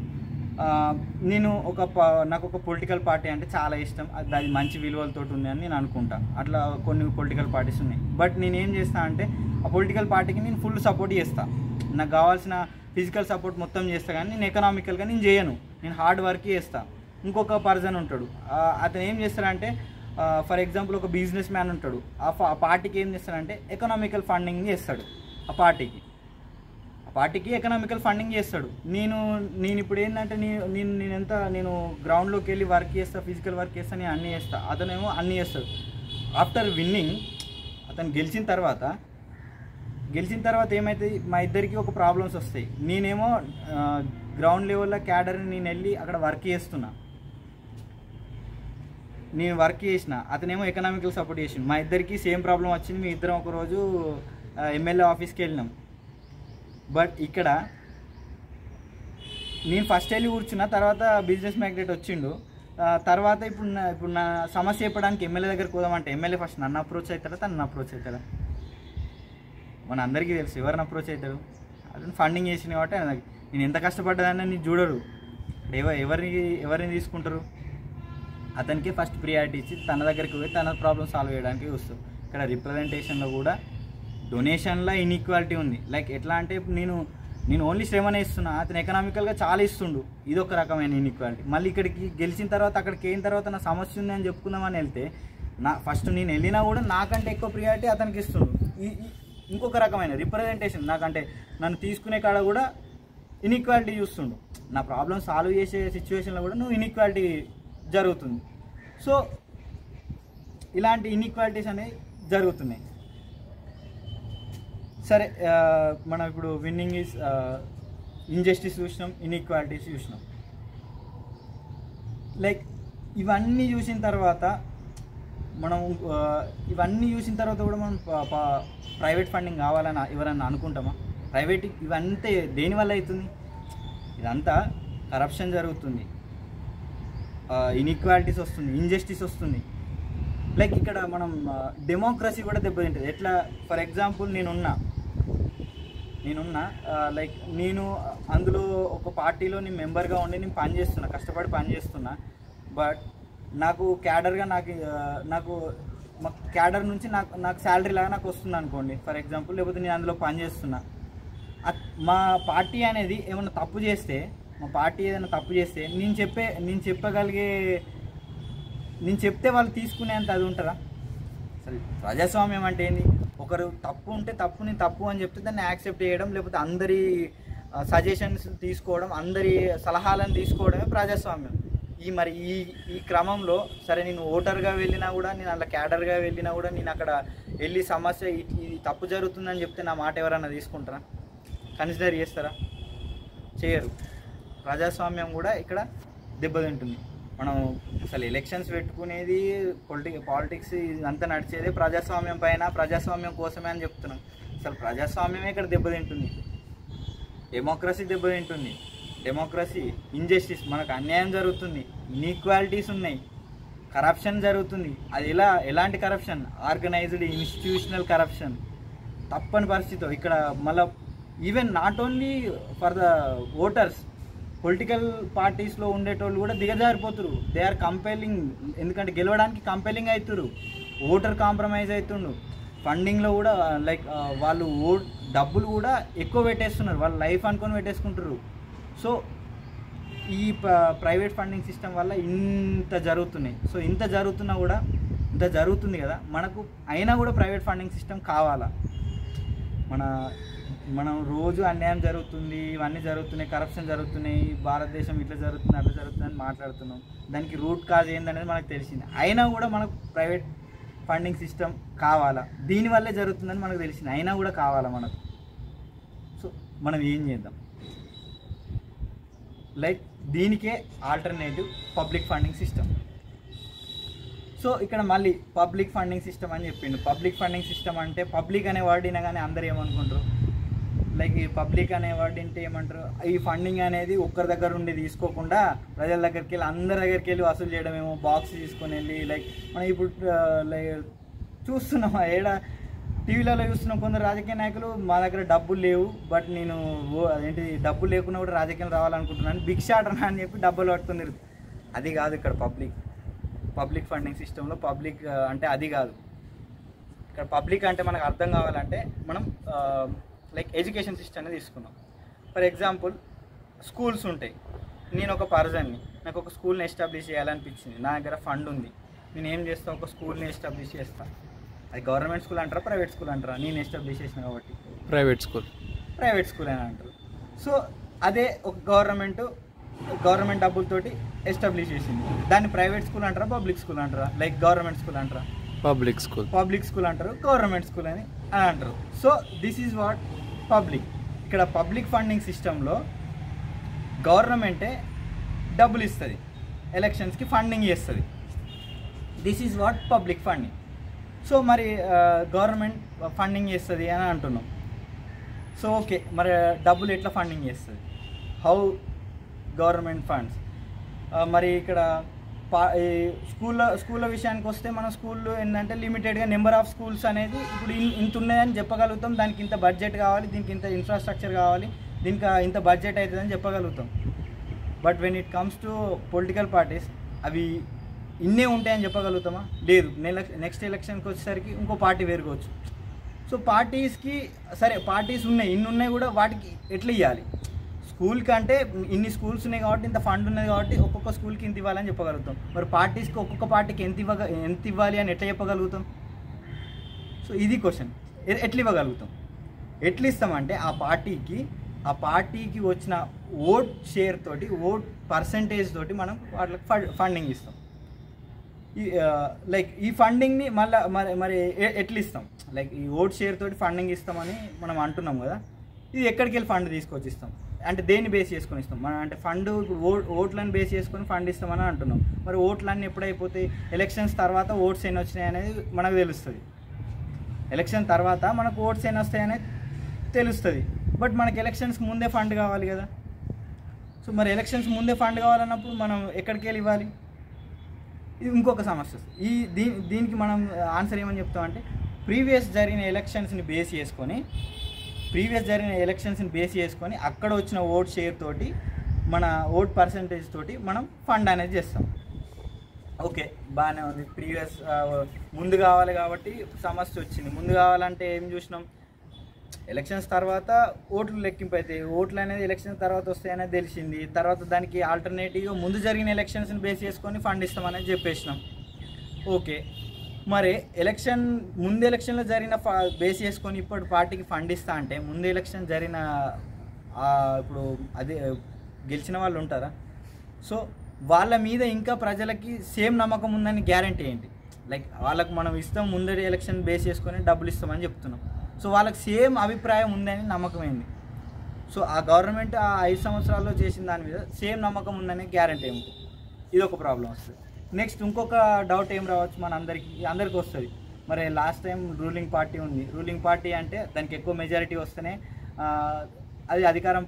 నాకు ఒక పొలిటికల్ పార్టీ అంటే చాలా ఇష్టం, అది మంచి విలువలతో ఉంది అని నేను అనుకుంటా. అట్లా కొన్ని పొలిటికల్ పార్టీస్ ఉన్నాయి. బట్ నేను ఏం చేస్తా అంటే ఆ పొలిటికల్ పార్టీకి నేను ఫుల్ సపోర్ట్ చేస్తాను, నాకు కావాల్సిన ఫిజికల్ సపోర్ట్ మొత్తం చేస్తా. కానీ నేను ఎకనామికల్గా నేను చేయను, నేను హార్డ్ వర్క్ చేస్తాను. ఇంకొక పర్సన్ ఉంటాడు, అతను ఏం చేస్తాడంటే ఫర్ ఎగ్జాంపుల్ ఒక బిజినెస్ మ్యాన్ ఉంటాడు, ఆ పార్టీకి ఏం చేస్తాడంటే ఎకనామికల్ ఫండింగ్ చేస్తాడు. ఆ పార్టీకి ఎకనామికల్ ఫండింగ్ చేస్తాడు. నేను ఇప్పుడు ఏంటంటే నేను గ్రౌండ్లోకి వెళ్ళి వర్క్ చేస్తా, ఫిజికల్ వర్క్ చేస్తా, నేను అన్నీ చేస్తా, అతనేమో అన్నీ చేస్తాడు. ఆఫ్టర్ విన్నింగ్ అతను గెలిచిన తర్వాత ఏమైతే మా ఇద్దరికి ఒక ప్రాబ్లమ్స్ వస్తాయి. నేనేమో గ్రౌండ్ లెవెల్లో క్యాడర్ని నేను వెళ్ళి అక్కడ వర్క్ చేస్తున్నా, నేను వర్క్ చేసిన, అతనేమో ఎకనామికల్ సపోర్ట్ చేసిండు. మా ఇద్దరికి సేమ్ ప్రాబ్లం వచ్చింది, మీ ఇద్దరం ఒకరోజు ఎమ్మెల్యే ఆఫీస్కి వెళ్ళినాం. బట్ ఇక్కడ నేను ఫస్ట్ వెళ్ళి కూర్చున్న తర్వాత బిజినెస్ మ్యాగ్నెట్ వచ్చిండు. తర్వాత ఇప్పుడు నా సమస్య చెప్పడానికి ఎమ్మెల్యే దగ్గరికి పోదామంటే ఎమ్మెల్యే ఫస్ట్ నన్ను అప్రోచ్ అవుతాడా, తను అప్రోచ్ అవుతాడా? మన అందరికీ తెలుసు ఎవరిని అప్రోచ్ అవుతాడు. అతను ఫండింగ్ చేసిన కాబట్టి నేను ఎంత కష్టపడ్డానని నేను చూడరు. ఎవరిని తీసుకుంటారు? అతనికి ఫస్ట్ ప్రియారిటీ ఇచ్చి తన దగ్గరికి పోయి తన ప్రాబ్లమ్ సాల్వ్ చేయడానికి చూస్తాం. ఇక్కడ రిప్రజెంటేషన్లో కూడా డొనేషన్లో ఇన్ఈక్వాలిటీ ఉంది. లైక్ ఎట్లా అంటే నేను ఓన్లీ శ్రమనే ఇస్తున్నా, అతను ఎకనామికల్గా చాలా ఇస్తుండు, ఇదొక రకమైన ఇన్ఈక్వాలిటీ. మళ్ళీ ఇక్కడికి గెలిచిన తర్వాత అక్కడికి అయిన తర్వాత నా సమస్య ఉంది అని చెప్పుకుందామని వెళ్తే ఫస్ట్ నేను వెళ్ళినా కూడా నాకంటే ఎక్కువ ప్రియారిటీ అతనికి ఇస్తుండు. ఇంకొక రకమైన రిప్రజెంటేషన్, నాకంటే నన్ను తీసుకునే కాడ కూడా ఇన్ఈక్వాలిటీ చూస్తుండు. నా ప్రాబ్లమ్ సాల్వ్ చేసే సిచ్యువేషన్లో కూడా నువ్వు ఇన్ఈక్వాలిటీ జరుగుతుంది. సో ఇలాంటి ఇన్ఈక్వాలిటీస్ అనేవి జరుగుతున్నాయి. సరే, మనం ఇప్పుడు విన్నింగ్ ఈజ్ ఇంజస్టిస్ చూసినాం, ఇన్ఈక్వాలిటీస్ చూసినాం. లైక్ ఇవన్నీ చూసిన తర్వాత కూడా మనం ప్రైవేట్ ఫండింగ్ కావాలని ఎవరన్నా అనుకుంటామా? ప్రైవేట్ ఇవంతా దేనివల్ల అవుతుంది? ఇదంతా కరప్షన్ జరుగుతుంది, ఇన్ఈక్వాలిటీస్ వస్తుంది, ఇంజస్టిస్ వస్తుంది. లైక్ ఇక్కడ మనం డెమోక్రసీ కూడా దెబ్బతింటుంది. ఎట్లా? ఫర్ ఎగ్జాంపుల్ నేనున్నా లైక్ నేను అందులో ఒక పార్టీలో నేను మెంబర్గా ఉండి నేను పనిచేస్తున్నా, కష్టపడి పనిచేస్తున్నా. బట్ నాకు క్యాడర్గా నాకు క్యాడర్ నుంచి నాకు శాలరీ లాగా నాకు వస్తుంది అనుకోండి ఫర్ ఎగ్జాంపుల్. లేకపోతే నేను అందులో పనిచేస్తున్నా, మా పార్టీ అనేది ఏమైనా తప్పు చేస్తే, నేను చెప్తే వాళ్ళు తీసుకునేంత అది ఉంటుందా? అసలు ప్రజాస్వామ్యం అంటే ఏంది? ఒకరు తప్పు ఉంటే నేను తప్పు అని చెప్తే దాన్ని యాక్సెప్ట్ చేయడం, లేకపోతే అందరి సజెషన్స్ తీసుకోవడం, అందరి సలహాలను తీసుకోవడమే ప్రజాస్వామ్యం. ఈ క్రమంలో సరే నేను ఓటర్గా వెళ్ళినా కూడా, నేను అలా క్యాడర్గా వెళ్ళినా కూడా, నేను అక్కడ వెళ్ళి సమస్య ఇది తప్పు జరుగుతుందని చెప్తే నా మాట ఎవరైనా తీసుకుంటారా? కన్సిడర్ చేస్తారా? చేయరు. ప్రజాస్వామ్యం కూడా ఇక్కడ దెబ్బతింటుంది. మనం అసలు ఎలక్షన్స్ పెట్టుకునేది పాలిటిక్స్ ఇదంతా నడిచేదే ప్రజాస్వామ్యం పైన, ప్రజాస్వామ్యం కోసమే అని చెప్తున్నాం. అసలు ప్రజాస్వామ్యమే ఇక్కడ దెబ్బతింటుంది, డెమోక్రసీ దెబ్బతింటుంది. డెమోక్రసీ, ఇంజస్టిస్, మనకు అన్యాయం జరుగుతుంది, ఇన్ఈక్వాలిటీస్ ఉన్నాయి, కరప్షన్ జరుగుతుంది. అది ఎలాంటి కరప్షన్? Organised institutional corruption. తప్పని పరిస్థితి ఇక్కడ మళ్ళీ even not only for the voters, political పార్టీస్లో ఉండేటోళ్ళు కూడా దిగజారిపోతురు. దే ఆర్ కంపెలింగ్, ఎందుకంటే గెలవడానికి కంపెలింగ్ అవుతురు. ఓటర్ కాంప్రమైజ్ అవుతుండు. ఫండింగ్లో కూడా లైక్ వాళ్ళు డబ్బులు కూడా ఎక్కువ పెట్టేస్తున్నారు, వాళ్ళ లైఫ్ అనుకొని పెట్టేసుకుంటారు. సో ఈ ప్రైవేట్ ఫండింగ్ సిస్టమ్ వల్ల ఇంత జరుగుతున్నాయి. సో ఇంత జరుగుతుంది కదా మనకు, అయినా కూడా ప్రైవేట్ ఫండింగ్ సిస్టమ్ కావాలా? మనం రోజు అన్యాయం జరుగుతుంది, ఇవన్నీ జరుగుతున్నాయి, కరప్షన్ జరుగుతున్నాయి, భారతదేశం ఇట్లా జరుగుతుంది అట్లా జరుగుతుంది అని మాట్లాడుతున్నాం. దానికి రూట్ కాజ్ ఏందనేది మనకు తెలిసింది. అయినా కూడా మనకు ప్రైవేట్ ఫండింగ్ సిస్టమ్ కావాలా? దీనివల్లే జరుగుతుందని మనకు తెలిసింది, అయినా కూడా కావాలా మనకు? సో మనం ఏం చేద్దాం? లైక్ దీనికే alternative public funding system. So ఇక్కడ మళ్ళీ పబ్లిక్ ఫండింగ్ సిస్టమ్ అని చెప్పిండు. పబ్లిక్ ఫండింగ్ సిస్టమ్ అంటే పబ్లిక్ అనే వర్డ్ వినగానే అందరూ ఏమనుకుంటారు, లైక్ ఈ పబ్లిక్ అనే వర్డ్ అంటే ఏమంటారు, ఈ ఫండింగ్ అనేది ఒక్కరి దగ్గర ఉండి తీసుకోకుండా ప్రజల దగ్గరికి వెళ్ళి అందరి దగ్గరికి వెళ్ళి వసూలు చేయడమేమో, బాక్స్ తీసుకొని వెళ్ళి. లైక్ మనం ఇప్పుడు లైక్ చూస్తున్నాం, టీవీలలో చూస్తున్నాం, కొందరు రాజకీయ నాయకులు మా దగ్గర డబ్బులు లేవు, బట్ నేను అదేంటి డబ్బులు లేకున్నా కూడా రాజకీయం రావాలనుకుంటున్నాను, భిక్షాటన అని చెప్పి డబ్బులు పట్టుకొని తిరుగుతుంది. అది కాదు ఇక్కడ పబ్లిక్ ఫండింగ్ సిస్టంలో. పబ్లిక్ అంటే అది కాదు. ఇక్కడ పబ్లిక్ అంటే మనకు అర్థం కావాలంటే మనం లైక్ ఎడ్యుకేషన్ సిస్టమ్ని తీసుకున్నాం. ఫర్ ఎగ్జాంపుల్ స్కూల్స్ ఉంటాయి. నేను ఒక పర్సన్ని, నాకు ఒక స్కూల్ని ఎస్టాబ్లిష్ చేయాలనిపించింది, నా దగ్గర ఫండ్ ఉంది, నేను ఏం చేస్తాను, ఒక స్కూల్ని ఎస్టాబ్లిష్ చేస్తాను. అది గవర్నమెంట్ స్కూల్ అంటారా, ప్రైవేట్ స్కూల్ అంటారా? నేను ఎస్టాబ్లిష్ చేసిన కాబట్టి ప్రైవేట్ స్కూల్ అని అంటారు. సో అదే ఒక గవర్నమెంట్ డబ్బులతోటి ఎస్టాబ్లిష్ చేసింది, దాన్ని ప్రైవేట్ స్కూల్ అంటారా, పబ్లిక్ స్కూల్ అంటారా? లైక్ గవర్నమెంట్ స్కూల్ అంటారా, పబ్లిక్ స్కూల్ అంటారు, గవర్నమెంట్ స్కూల్ అని అంటారు. So this is what public. ఇక్కడ పబ్లిక్ ఫండింగ్ సిస్టంలో గవర్నమెంటే డబ్బులు ఇస్తుంది, ఎలక్షన్స్కి ఫండింగ్ చేస్తుంది. This is what public funding. So మరి గవర్నమెంట్ ఫండింగ్ చేస్తుంది అని అంటున్నాం. సో ఓకే, మరి డబ్బులు ఎట్లా ఫండింగ్ చేస్తుంది? How government funds? మరి ఇక్కడ స్కూళ్ళ విషయానికి వస్తే, మన స్కూల్లో ఏంటంటే లిమిటెడ్గా నెంబర్ ఆఫ్ స్కూల్స్ అనేది ఇప్పుడు ఇంత ఉన్నాయని చెప్పగలుగుతాం, దానికి ఇంత బడ్జెట్ కావాలి, దీనికి ఇంత ఇన్ఫ్రాస్ట్రక్చర్ కావాలి, దీనికి ఇంత బడ్జెట్ అవుతుందని చెప్పగలుగుతాం. But when it comes to political parties, అవి ఇన్నే ఉంటాయని చెప్పగలుగుతామా? లేదు. నెక్స్ట్ ఎలక్షన్కి వచ్చేసరికి ఇంకో పార్టీ వేరుకోవచ్చు. సో పార్టీస్కి సరే, పార్టీస్ ఉన్నాయి, ఇన్ని ఉన్నాయి కూడా, వాటికి ఎట్లా ఇవ్వాలి? స్కూల్కి అంటే ఇన్ని స్కూల్స్ ఉన్నాయి కాబట్టి, ఇంత ఫండ్ ఉన్నది కాబట్టి ఒక్కొక్క స్కూల్కి ఇంత ఇవ్వాలని చెప్పగలుగుతాం. మరి పార్టీస్కి ఒక్కొక్క పార్టీకి ఎంత ఇవ్వాలి అని ఎట్లా చెప్పగలుగుతాం? సో ఇది క్వశ్చన్. ఎట్లా ఇవ్వగలుగుతాం? ఎట్లా ఇస్తామంటే ఆ పార్టీకి వచ్చిన ఓట్ షేర్ తోటి, ఓట్ పర్సంటేజ్ తోటి మనం వాళ్ళకి ఫండింగ్ ఇస్తాం. లైక్ ఈ ఫండింగ్ని మరి ఎట్లా ఇస్తాం? లైక్ ఈ ఓట్ షేర్ తోటి ఫండింగ్ ఇస్తామని మనం అంటున్నాం కదా, ఇది ఎక్కడికి వెళ్ళి ఫండ్ తీసుకొచ్చి ఇస్తాం? అంటే దేన్ని బేస్ చేసుకొని ఇస్తాం మనం? అంటే ఫండ్ ఓట్లను బేస్ చేసుకొని ఫండ్ ఇస్తామని అంటున్నాం. మరి ఓట్లన్నీ ఎప్పుడైపోతాయి? ఎలక్షన్స్ తర్వాత ఓట్స్ ఎన్ని వచ్చినాయి అనేది మనకు తెలుస్తుంది. ఎలక్షన్ తర్వాత మనకు ఓట్స్ ఎన్ని వస్తాయి అనేది తెలుస్తుంది. బట్ మనకి ఎలక్షన్స్కి ముందే ఫండ్ కావాలి కదా. సో మరి ఎలక్షన్స్ ముందే ఫండ్ కావాలన్నప్పుడు మనం ఎక్కడికి వెళ్ళి ఇవ్వాలి? ఇది ఇంకొక సమస్య. దీనికి మనం ఆన్సర్ ఏమని చెప్తామంటే, ప్రీవియస్ జరిగిన ఎలక్షన్స్ని బేస్ చేసుకొని అక్కడ వచ్చిన ఓట్ షేర్ తోటి, మన ఓట్ పర్సంటేజ్ తోటి మనం ఫండ్ అనేది చేస్తాం. ఓకే, బాగానే ఉంది. ప్రీవియస్ ముందు కావాలి కాబట్టి సమస్య వచ్చింది. ముందు కావాలంటే ఏం చూసినాం? ఎలక్షన్స్ తర్వాత ఓట్లు లెక్కింపు అవుతాయి, ఓట్లు అనేది ఎలక్షన్స్ తర్వాత వస్తాయనేది తెలిసింది. తర్వాత దానికి ఆల్టర్నేటివ్గా ముందు జరిగిన ఎలక్షన్స్ని బేస్ చేసుకొని ఫండ్ ఇస్తామనేది చెప్పేసినాం. ఓకే, మరి ముందు ఎలక్షన్లో జరిగిన బేస్ చేసుకొని ఇప్పుడు పార్టీకి ఫండ్ ఇస్తా అంటే, ముందు ఎలక్షన్ జరిగిన ఇప్పుడు అదే గెలిచిన వాళ్ళు ఉంటారా? సో వాళ్ళ మీద ఇంకా ప్రజలకి సేమ్ నమ్మకం ఉందని గ్యారంటీ ఏంటి? లైక్ వాళ్ళకు మనం ఇస్తాం, ముందరి ఎలక్షన్ బేస్ చేసుకొని డబ్బులు ఇస్తామని చెప్తున్నాం. సో వాళ్ళకి సేమ్ అభిప్రాయం ఉందని నమ్మకం ఏంది? సో ఆ గవర్నమెంట్ ఆ 5 సంవత్సరాల్లో చేసిన దాని మీద సేమ్ నమ్మకం ఉందనే గ్యారంటీ ఏమిటి? ఇది ఒక ప్రాబ్లం వస్తుంది. నెక్స్ట్ ఇంకొక డౌట్ ఏం రావచ్చు మన అందరికీ వస్తుంది. మరి లాస్ట్ టైం రూలింగ్ పార్టీ ఉంది, రూలింగ్ పార్టీ అంటే దానికి ఎక్కువ మెజారిటీ వస్తేనే అది అధికారం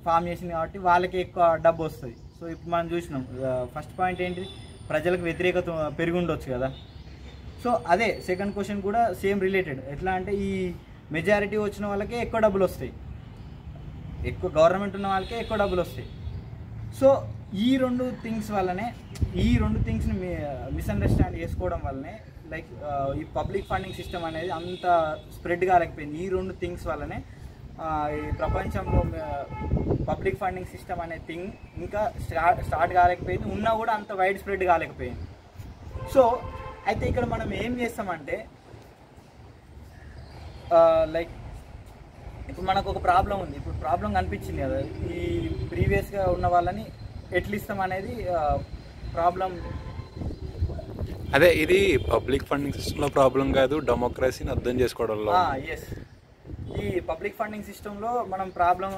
ఫామ్ చేసింది కాబట్టి వాళ్ళకి ఎక్కువ డబ్బు వస్తుంది. సో ఇప్పుడు మనం చూసినాం, ఫస్ట్ పాయింట్ ఏంటిది? ప్రజలకు వ్యతిరేకత పెరిగి ఉండొచ్చు కదా. సో అదే సెకండ్ క్వశ్చన్ కూడా సేమ్ రిలేటెడ్. ఎట్లా అంటే ఈ మెజారిటీ వచ్చిన వాళ్ళకే ఎక్కువ డబ్బులు వస్తాయి, ఎక్కువ గవర్నమెంట్ ఉన్న వాళ్ళకే ఎక్కువ డబ్బులు వస్తాయి. సో ఈ రెండు థింగ్స్ని మిస్అండర్స్టాండ్ చేసుకోవడం వల్లనే లైక్ ఈ పబ్లిక్ ఫండింగ్ సిస్టమ్ అనేది అంత స్ప్రెడ్ కాలేకపోయింది. ఈ రెండు థింగ్స్ వల్లనే ఈ ప్రపంచంలో పబ్లిక్ ఫండింగ్ సిస్టమ్ అనే థింగ్ ఇంకా స్టార్ట్ కాలేకపోయింది, ఉన్నా కూడా అంత వైడ్ స్ప్రెడ్ కాలేకపోయింది. సో అయితే ఇక్కడ మనం ఏం చేస్తామంటే లైక్ ఇప్పుడు మనకు ఒక ప్రాబ్లం ఉంది, ఇప్పుడు ప్రాబ్లం కనిపించింది కదా, ఈ ప్రీవియస్గా ఉన్న వాళ్ళని ఎట్లా ఇస్తాం అనేది ప్రాబ్లం. అదే ఇది పబ్లిక్ ఫండింగ్ సిస్టంలో ప్రాబ్లం కాదు, డెమోక్రసీని అర్థం చేసుకోవడంలో. ఎస్, ఈ పబ్లిక్ ఫండింగ్ సిస్టంలో మనం ప్రాబ్లం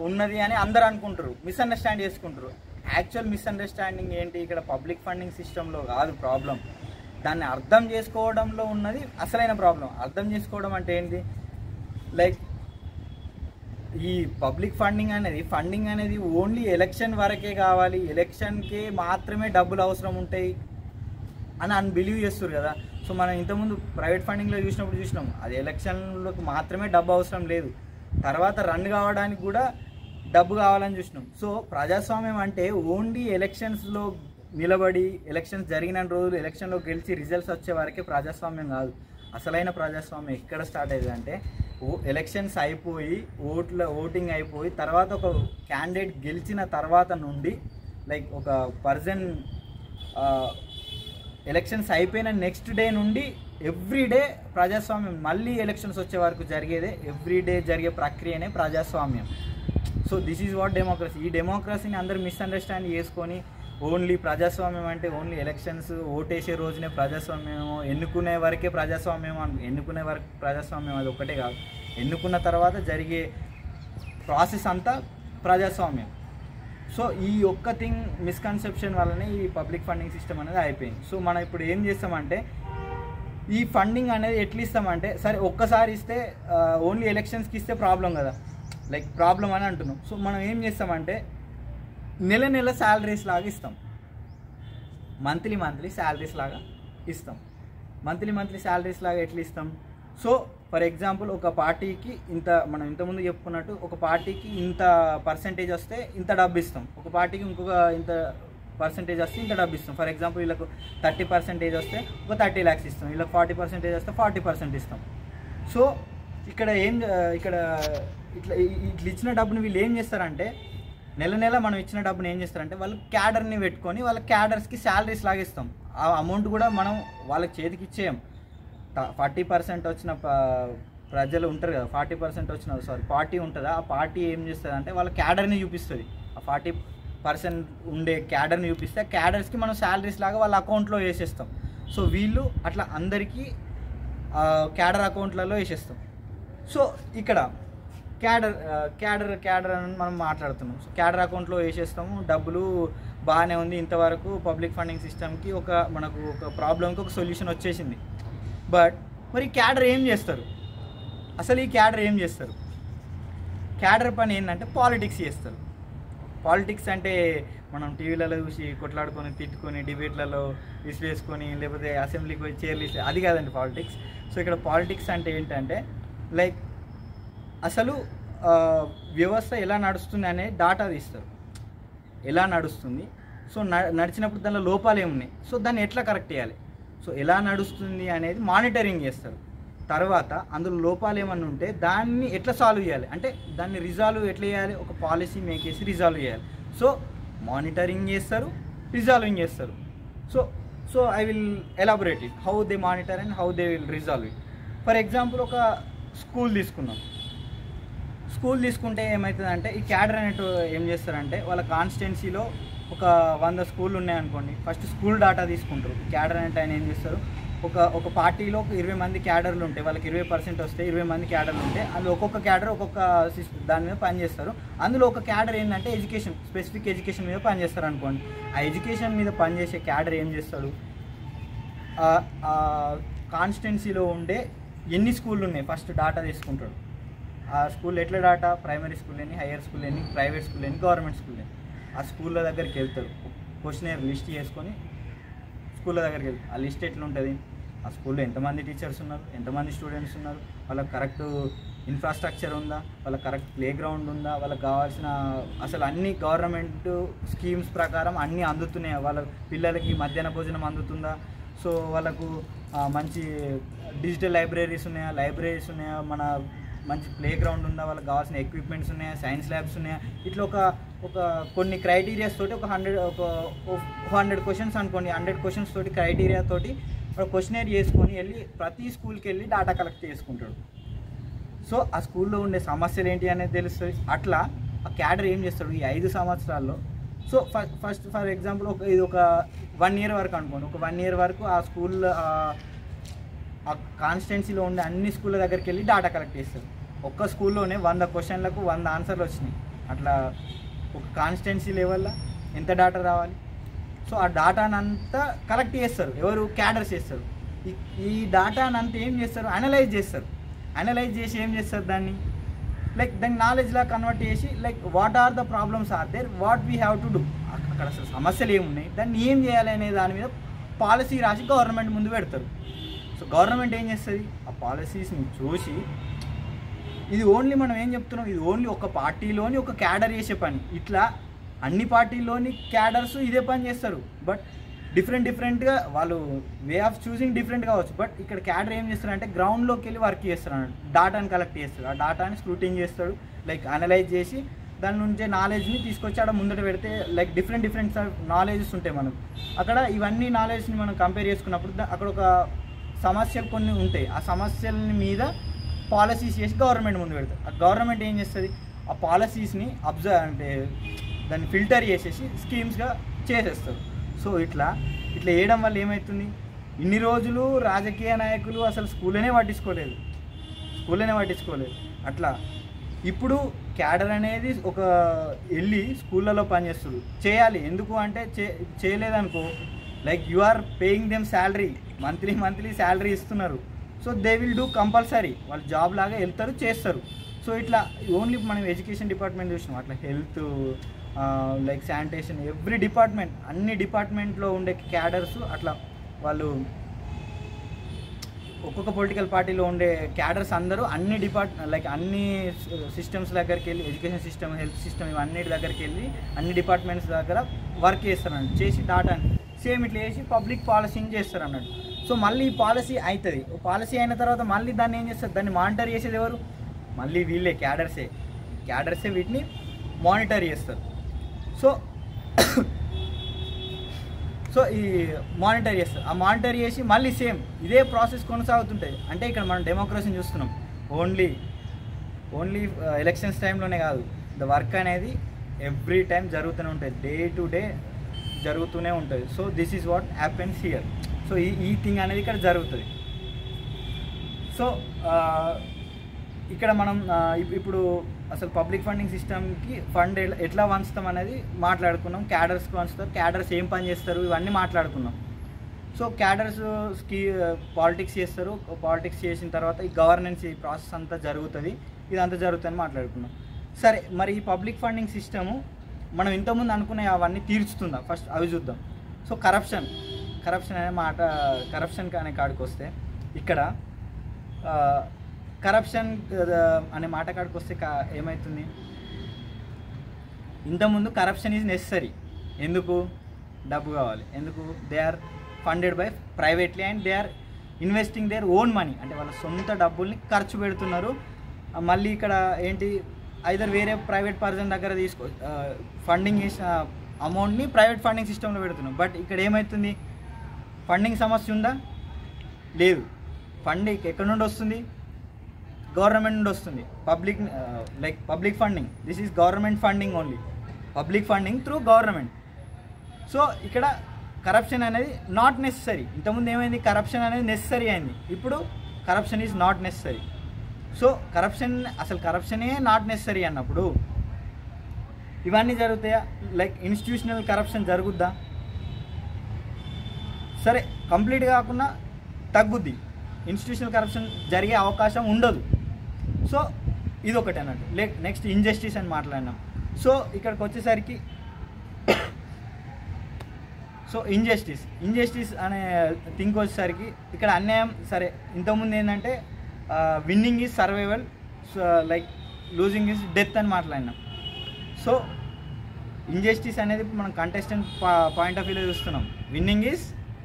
ఉన్నది అని అందరూ అనుకుంటారు, మిస్అండర్స్టాండ్ చేసుకుంటారు. యాక్చువల్ మిస్అండర్స్టాండింగ్ ఏంటి, ఇక్కడ పబ్లిక్ ఫండింగ్ సిస్టంలో కాదు ప్రాబ్లం, దాన్ని అర్థం చేసుకోవడంలో ఉన్నది అసలైన ప్రాబ్లం. అర్థం చేసుకోవడం అంటే ఏంటి, లైక్ ఈ పబ్లిక్ ఫండింగ్ అనేది ఓన్లీ ఎలక్షన్ వరకే కావాలి, ఎలక్షన్కే మాత్రమే డబ్బులు అవసరం ఉంటాయి అని బిలీవ్ చేస్తారు కదా. సో మనం ఇంతకుముందు ప్రైవేట్ ఫండింగ్లో చూసినాం, అది ఎలక్షన్లకు మాత్రమే డబ్బు అవసరం లేదు, తర్వాత రన్ కావడానికి కూడా డబ్బు కావాలని చూసినాం. సో ప్రజాస్వామ్యం అంటే ఓన్లీ ఎలక్షన్స్లో నిలబడి ఎలక్షన్స్ జరిగిన రోజులు ఎలక్షన్లో గెలిచి రిజల్ట్స్ వచ్చే వరకే ప్రజాస్వామ్యం కాదు. అసలైన ప్రజాస్వామ్యం ఎక్కడ స్టార్ట్ అయ్యేది అంటే ఎలక్షన్స్ అయిపోయి ఓటింగ్ అయిపోయి తర్వాత ఒక క్యాండిడేట్ గెలిచిన తర్వాత నుండి లైక్ ఒక పర్సన్ ఎలక్షన్స్ అయిపోయిన నెక్స్ట్ డే నుండి ఎవ్రీడే ప్రజాస్వామ్యం, మళ్ళీ ఎలక్షన్స్ వచ్చే వరకు జరిగేదే ఎవ్రీడే జరిగే ప్రక్రియనే ప్రజాస్వామ్యం. So this is what democracy. ఈ డెమోక్రసీని అందరూ మిస్అండర్స్టాండ్ చేసుకొని ఓన్లీ ప్రజాస్వామ్యం అంటే ఓన్లీ ఎలక్షన్స్ ఓటేసే రోజునే ప్రజాస్వామ్యం, ఎన్నుకునే వరకే ప్రజాస్వామ్యం ఎన్నుకునే వరకు ప్రజాస్వామ్యం అది ఒక్కటే కాదు, ఎన్నుకున్న తర్వాత జరిగే ప్రాసెస్ అంతా ప్రజాస్వామ్యం. సో ఈ ఒక్క థింగ్ మిస్కన్సెప్షన్ వల్లనే ఈ పబ్లిక్ ఫండింగ్ సిస్టమ్ అనేది అయిపోయింది. సో మనం ఇప్పుడు ఏం చేస్తామంటే ఈ ఫండింగ్ అనేది ఎట్లా ఇస్తామంటే, సరే ఒక్కసారి ఇస్తే ఓన్లీ ఎలక్షన్స్కి ఇస్తే ప్రాబ్లం కదా, లైక్ ప్రాబ్లం అని అంటున్నాం. సో మనం ఏం చేస్తామంటే నెల శాలరీస్ లాగా ఇస్తాం, మంత్లీ శాలరీస్ లాగా ఇస్తాం. మంత్లీ శాలరీస్ లాగా ఎట్లా ఇస్తాం, సో ఫర్ ఎగ్జాంపుల్ ఒక పార్టీకి ఇంత, మనం ఇంతకుముందు చెప్పుకున్నట్టు ఒక పార్టీకి ఇంత పర్సెంటేజ్ వస్తే ఇంత డబ్బు ఇస్తాం, ఒక పార్టీకి ఇంకొక ఇంత పర్సెంటేజ్ వస్తే ఇంత డబ్బు ఇస్తాం. ఫర్ ఎగ్జాంపుల్ వీళ్ళకు 30% వస్తే ఒక 30 lakhs ఇస్తాం, వీళ్ళకి 40% వస్తే 40% ఇస్తాం. సో ఇక్కడ ఇట్లా ఇచ్చిన డబ్బుని వీళ్ళు ఏం చేస్తారంటే నెల మనం ఇచ్చిన డబ్బుని ఏం చేస్తారంటే వాళ్ళు క్యాడర్ని పెట్టుకొని వాళ్ళ క్యాడర్స్కి శాలరీస్ లాగా ఇస్తాం. ఆ అమౌంట్ కూడా మనం వాళ్ళకి చేతికి ఇచ్చేయం. 40% వచ్చిన ప్రజలు ఉంటారు కదా, 40% వచ్చిన పార్టీ ఉంటుందా, ఆ పార్టీ ఏం చేస్తుంది అంటే వాళ్ళ క్యాడర్ని చూపిస్తుంది. ఆ 40% ఉండే క్యాడర్ని చూపిస్తే క్యాడర్స్కి మనం శాలరీస్ లాగా వాళ్ళ అకౌంట్లో వేసేస్తాం. సో వీళ్ళు అట్లా అందరికీ క్యాడర్ అకౌంట్లలో వేసేస్తాం. సో ఇక్కడ క్యాడర్ అని మనం మాట్లాడుతున్నాం. సో క్యాడర్ అకౌంట్లో వేసేస్తాము, డబ్బులు బాగానే ఉంది, ఇంతవరకు పబ్లిక్ ఫండింగ్ సిస్టమ్కి మనకు ఒక ప్రాబ్లంకి ఒక సొల్యూషన్ వచ్చేసింది. బట్ మరి క్యాడర్ ఏం చేస్తారు, అసలు ఈ క్యాడర్ ఏం చేస్తారు, క్యాడర్ పని ఏంటంటే పాలిటిక్స్ చేస్తారు. పాలిటిక్స్ అంటే మనం టీవీలలో చూసి కొట్లాడుకొని తిట్టుకొని డిబేట్లలో విసిరేసుకొని లేకపోతే అసెంబ్లీకి పోయి చైర్లు ఇస్తే అది కాదండి పాలిటిక్స్. సో ఇక్కడ పాలిటిక్స్ అంటే ఏంటంటే లైక్ అసలు వ్యవస్థ ఎలా నడుస్తుంది అనే డాటా తీస్తారు, ఎలా నడుస్తుంది, సో నడిచినప్పుడు దానిలో లోపాలు ఏమున్నాయి, సో దాన్ని ఎట్లా కరెక్ట్ చేయాలి, సో ఎలా నడుస్తుంది అనేది మానిటరింగ్ చేస్తారు. తర్వాత అందులో లోపాలు ఏమన్నా ఉంటే దాన్ని ఎట్లా సాల్వ్ చేయాలి, అంటే దాన్ని రిజాల్వ్ ఎట్లా చేయాలి, ఒక పాలసీ మేక్ చేసి రిజాల్వ్ చేయాలి. సో మానిటరింగ్ చేస్తారు, రిజాల్వింగ్ చేస్తారు. So I will elaborate it how they monitor and how they will resolve it. For example ఒక స్కూల్ తీసుకుందాం. స్కూల్ తీసుకుంటే ఏమవుతుందంటే ఈ క్యాడర్ అనేటు ఏం చేస్తారంటే వాళ్ళ కాన్స్టిట్యున్సీలో ఒక 100 స్కూళ్ళు ఉన్నాయనుకోండి, ఫస్ట్ స్కూల్ డాటా తీసుకుంటారు. క్యాడర్ అంటే ఆయన ఏం చేస్తారు, ఒక పార్టీలో 20 మంది క్యాడర్లు ఉంటాయి, వాళ్ళకి 20% వస్తే 20 మంది క్యాడర్లు ఉంటాయి, అందులో ఒక్కొక్క క్యాడర్ ఒక్కొక్క దాని మీద పనిచేస్తారు. అందులో ఒక క్యాడర్ ఏంటంటే ఎడ్యుకేషన్, స్పెసిఫిక్ ఎడ్యుకేషన్ మీద పనిచేస్తారు అనుకోండి. ఆ ఎడ్యుకేషన్ మీద పనిచేసే క్యాడర్ ఏం చేస్తాడు, కాన్స్టిట్యున్సీలో ఉండే ఎన్ని స్కూళ్ళు ఉన్నాయి ఫస్ట్ డాటా తీసుకుంటాడు. ఆ స్కూల్ ఎట్లా డాటా, ప్రైమరీ స్కూల్ అని, హయ్యర్ స్కూల్ అని, ప్రైవేట్ స్కూల్ అని, గవర్నమెంట్ స్కూల్ అని, ఆ స్కూళ్ళ దగ్గరికి వెళ్తారు, క్వశ్చనర్ లిస్ట్ చేసుకొని స్కూళ్ళ దగ్గరికి వెళ్తారు. ఆ లిస్ట్ ఎట్లా ఉంటుంది, ఆ స్కూల్లో ఎంతమంది టీచర్స్ ఉన్నారు, ఎంతమంది స్టూడెంట్స్ ఉన్నారు, వాళ్ళకి కరెక్ట్ ఇన్ఫ్రాస్ట్రక్చర్ ఉందా, వాళ్ళకి కరెక్ట్ ప్లే గ్రౌండ్ ఉందా, వాళ్ళకి కావాల్సిన అసలు అన్ని గవర్నమెంట్ స్కీమ్స్ ప్రకారం అన్నీ అందుతున్నాయా, వాళ్ళ పిల్లలకి మధ్యాహ్న భోజనం అందుతుందా, సో వాళ్ళకు మంచి డిజిటల్ లైబ్రరీస్ ఉన్నాయా, మన మంచి ప్లే గ్రౌండ్ ఉందా, వాళ్ళకి కావాల్సిన ఎక్విప్మెంట్స్ ఉన్నాయా, సైన్స్ ల్యాబ్స్ ఉన్నాయా, ఇట్లా ఒక కొన్ని క్రైటీరియాస్ తోటి ఒక 100 క్వశ్చన్స్ అనుకోండి, 100 క్వశ్చన్స్ తోటి క్రైటీరియా తోటి ఒక క్వశ్చనర్ చేసుకొని వెళ్ళి ప్రతి స్కూల్కి వెళ్ళి డేటా కలెక్ట్ చేసుకుంటాడు. సో ఆ స్కూల్లో ఉండే సమస్యలు ఏంటి అనేది తెలుస్తుంది. అట్లా ఆ క్యాడర్ ఏం చేస్తాడు ఈ 5 సంవత్సరాల్లో. సో ఫస్ట్ ఫర్ ఎగ్జాంపుల్ ఇది ఒక 1 year వరకు అనుకోండి. ఒక 1 year వరకు ఆ స్కూల్ ఆ కాన్స్టిట్యున్సీలో ఉండే అన్ని స్కూళ్ళ దగ్గరికి వెళ్ళి డేటా కలెక్ట్ చేస్తారు. ఒక్క స్కూల్లోనే 100 క్వశ్చన్లకు 100 ఆన్సర్లు వచ్చినాయి. అట్లా ఒక కాన్స్టిట్యున్సీ లెవెల్లో ఎంత డేటా రావాలి. సో ఆ డేటానంతా కలెక్ట్ చేస్తారు, ఎవరు క్యాడర్స్ చేస్తారు. ఈ డేటానంతా ఏం చేస్తారు, అనలైజ్ చేస్తారు. అనలైజ్ చేసి ఏం చేస్తారు, దాన్ని నాలెడ్జ్లా కన్వర్ట్ చేసి what are the problems are there, what we have to do, అక్కడ అసలు సమస్యలు ఏమున్నాయి, దాన్ని ఏం చేయాలి అనే దాని మీద పాలసీ రాసి గవర్నమెంట్ ముందు పెడతారు. సో గవర్నమెంట్ ఏం చేస్తుంది, ఆ పాలసీస్ని చూసి ఇది ఓన్లీ మనం ఏం చెప్తున్నాం, ఇది ఓన్లీ ఒక పార్టీలోని ఒక క్యాడర్ చేసే పని. ఇట్లా అన్ని పార్టీల్లోని క్యాడర్స్ ఇదే పని చేస్తారు. బట్ డిఫరెంట్గా వాళ్ళు వే ఆఫ్ చూసింగ్ డిఫరెంట్ కావచ్చు. బట్ ఇక్కడ క్యాడర్ ఏం చేస్తారంటే గ్రౌండ్లోకి వెళ్ళి వర్క్ చేస్తారు అన్నట్టు. డేటాని కలెక్ట్ చేస్తాడు, ఆ డేటాని స్క్రూటింగ్ చేస్తాడు, అనలైజ్ చేసి దాని నుంచే నాలెడ్జ్ని తీసుకొచ్చి అక్కడ ముందట పెడితే డిఫరెంట్ నాలెడ్జెస్ ఉంటాయి. మనం అక్కడ ఇవన్నీ నాలెడ్జ్ని మనం కంపేర్ చేసుకున్నప్పుడు అక్కడ ఒక సమస్యలు కొన్ని ఉంటాయి. ఆ సమస్యల మీద పాలసీస్ చేసి గవర్నమెంట్ ముందు పెడతారు. ఆ గవర్నమెంట్ ఏం చేస్తుంది, ఆ పాలసీస్ని దాన్ని ఫిల్టర్ చేసేసి స్కీమ్స్గా చేసేస్తారు. సో ఇట్లా వేయడం వల్ల ఏమవుతుంది, ఇన్ని రోజులు రాజకీయ నాయకులు అసలు స్కూల్లోనే పట్టించుకోలేదు. అట్లా ఇప్పుడు క్యాడర్ అనేది ఒక వెళ్ళి స్కూళ్ళలో పనిచేస్తారు, చేయాలి. ఎందుకు అంటే చేయలేదనుకో you are paying them salary, monthly salary ఇస్తున్నారు. So they will do compulsory, వాళ్ళు జాబ్ లాగా వెళ్తారు, చేస్తారు. సో ఇట్లా ఓన్లీ మనం ఎడ్యుకేషన్ డిపార్ట్మెంట్ చూసినాం, అట్లా హెల్త్ శానిటేషన్, ఎవ్రీ డిపార్ట్మెంట్, అన్ని డిపార్ట్మెంట్లో ఉండే క్యాడర్స్ అట్లా వాళ్ళు ఒక్కొక్క పొలిటికల్ పార్టీలో ఉండే క్యాడర్స్ అందరూ అన్ని అన్ని సిస్టమ్స్ దగ్గరికి వెళ్ళి, ఎడ్యుకేషన్ సిస్టమ్, హెల్త్ సిస్టమ్, ఇవన్నిటి దగ్గరికి వెళ్ళి అన్ని డిపార్ట్మెంట్స్ దగ్గర వర్క్ చేస్తారన్నట్టు. చేసి డాటాని సేమ్ ఇట్లా చేసి పబ్లిక్ పాలసీని చేస్తారు అన్నట్టు. సో మళ్ళీ ఈ పాలసీ అవుతుంది. పాలసీ అయిన తర్వాత మళ్ళీ దాన్ని ఏం చేస్తారు, దాన్ని మానిటర్ చేసేది ఎవరు, మళ్ళీ వీళ్ళే క్యాడర్సే వీటిని మానిటర్ చేస్తారు. సో ఈ మానిటర్ చేస్తారు. ఆ మానిటర్ చేసి మళ్ళీ సేమ్ ఇదే ప్రాసెస్ కొనసాగుతుంటుంది. అంటే ఇక్కడ మనం డెమోక్రసీని చూస్తున్నాం. ఓన్లీ ఎలక్షన్స్ టైంలోనే కాదు, ద వర్క్ అనేది ఎవ్రీ టైం జరుగుతూనే ఉంటుంది, డే టు డే జరుగుతూనే ఉంటుంది. So this is what happens here. So ఈ థింగ్ అనేది ఇక్కడ జరుగుతుంది. సో ఇక్కడ మనం ఇప్పుడు అసలు పబ్లిక్ ఫండింగ్ సిస్టమ్కి ఫండ్ ఎట్లా వంచుతాం అనేది మాట్లాడుకున్నాం. క్యాడర్స్కి వంచుతారు, క్యాడర్స్ ఏం పని చేస్తారు, ఇవన్నీ మాట్లాడుకున్నాం. సో క్యాడర్స్కి పాలిటిక్స్ చేస్తారు, పాలిటిక్స్ చేసిన తర్వాత ఈ గవర్నెన్స్, ఈ ప్రాసెస్ అంతా జరుగుతుంది, ఇదంతా జరుగుతుందని మాట్లాడుకున్నాం. సరే, మరి ఈ పబ్లిక్ ఫండింగ్ సిస్టము మనం ఇంతకుముందు అనుకునే అవన్నీ తీర్చుతుందా, ఫస్ట్ అవి చూద్దాం. సో కరప్షన్ అనే కాడికి వస్తే ఇక్కడ కరప్షన్ అనే మాట కాడికి వస్తే ఏమవుతుంది, ఇంతకుముందు కరప్షన్ ఈజ్ నెసరీ. ఎందుకు, డబ్బు కావాలి. ఎందుకు, they are funded by privately and they are investing their own money, అంటే వాళ్ళ సొంత డబ్బుల్ని ఖర్చు పెడుతున్నారు. మళ్ళీ ఇక్కడ ఏంటి, ఐదర్ వేరే ప్రైవేట్ పర్సన్ దగ్గర ఫండింగ్ చేసిన అమౌంట్ని ప్రైవేట్ ఫండింగ్ సిస్టంలో పెడుతున్నాం. బట్ ఇక్కడ ఏమవుతుంది, ఫండింగ్ సమస్య ఉందా, లేదు. ఫండింగ్ ఎక్కడి నుండి వస్తుంది, గవర్నమెంట్ నుండి వస్తుంది. Public funding, this is government funding only, public funding through government. So ఇక్కడ కరప్షన్ అనేది నాట్ నెసరీ. ఇంతకుముందు ఏమైంది, కరప్షన్ అనేది నెసరీ అయింది, ఇప్పుడు corruption is not necessary. So కరప్షనే నాట్ నెసరీ అన్నప్పుడు ఇవన్నీ జరుగుతాయా, ఇన్స్టిట్యూషనల్ కరప్షన్ జరుగుద్దా, సరే కంప్లీట్ కాకుండా తగ్గుద్ది, ఇన్స్టిట్యూషనల్ కరప్షన్ జరిగే అవకాశం ఉండదు. సో ఇది ఒకటి అన్నట్టు. నెక్స్ట్ ఇంజస్టిస్ అని మాట్లాడినాం. సో ఇక్కడికి వచ్చేసరికి సో ఇంజస్టిస్ అనే థింక్ వచ్చేసరికి ఇక్కడ అన్యాయం. సరే, ఇంతకుముందు ఏంటంటే winnowing is survival, like losing is death అని మాట్లాడినాం. సో ఇంజస్టిస్ అనేది ఇప్పుడు మనం కంటెస్టెంట్ పాయింట్ ఆఫ్ వ్యూలో చూస్తున్నాం. Winnowing is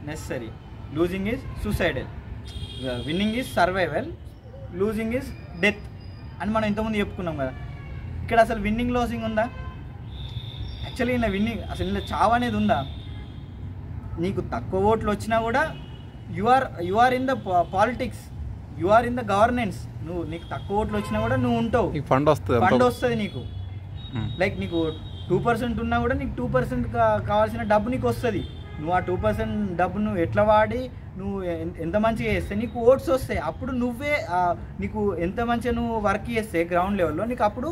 necessary, losing is suicidal. Winnowing is survival, losing is death అని మనం ఇంతకుముందు చెప్పుకున్నాం కదా. ఇక్కడ అసలు విన్నింగ్ లూజింగ్ ఉందా? యాక్చువల్లీ ఇలా విన్నింగ్ అసలు ఇలా చావు అనేది ఉందా? నీకు తక్కువ ఓట్లు వచ్చినా కూడా you are in the politics, you are in the governance. నీకు తక్కువ ఓట్లు వచ్చినా కూడా నువ్వు ఉంటావు, ఫండ్ వస్తుంది నీకు. లైక్ నీకు 2% ఉన్నా కూడా నీకు 2% కావాల్సిన డబ్బు నీకు వస్తుంది. నువ్వు ఆ 2% డబ్బును ఎట్లా వాడి నువ్వు ఎంత మంచిగా చేస్తే నీకు ఓట్స్ వస్తాయి. అప్పుడు నువ్వే నీకు ఎంత మంచిగా నువ్వు వర్క్ చేస్తే గ్రౌండ్ లెవెల్లో నీకు అప్పుడు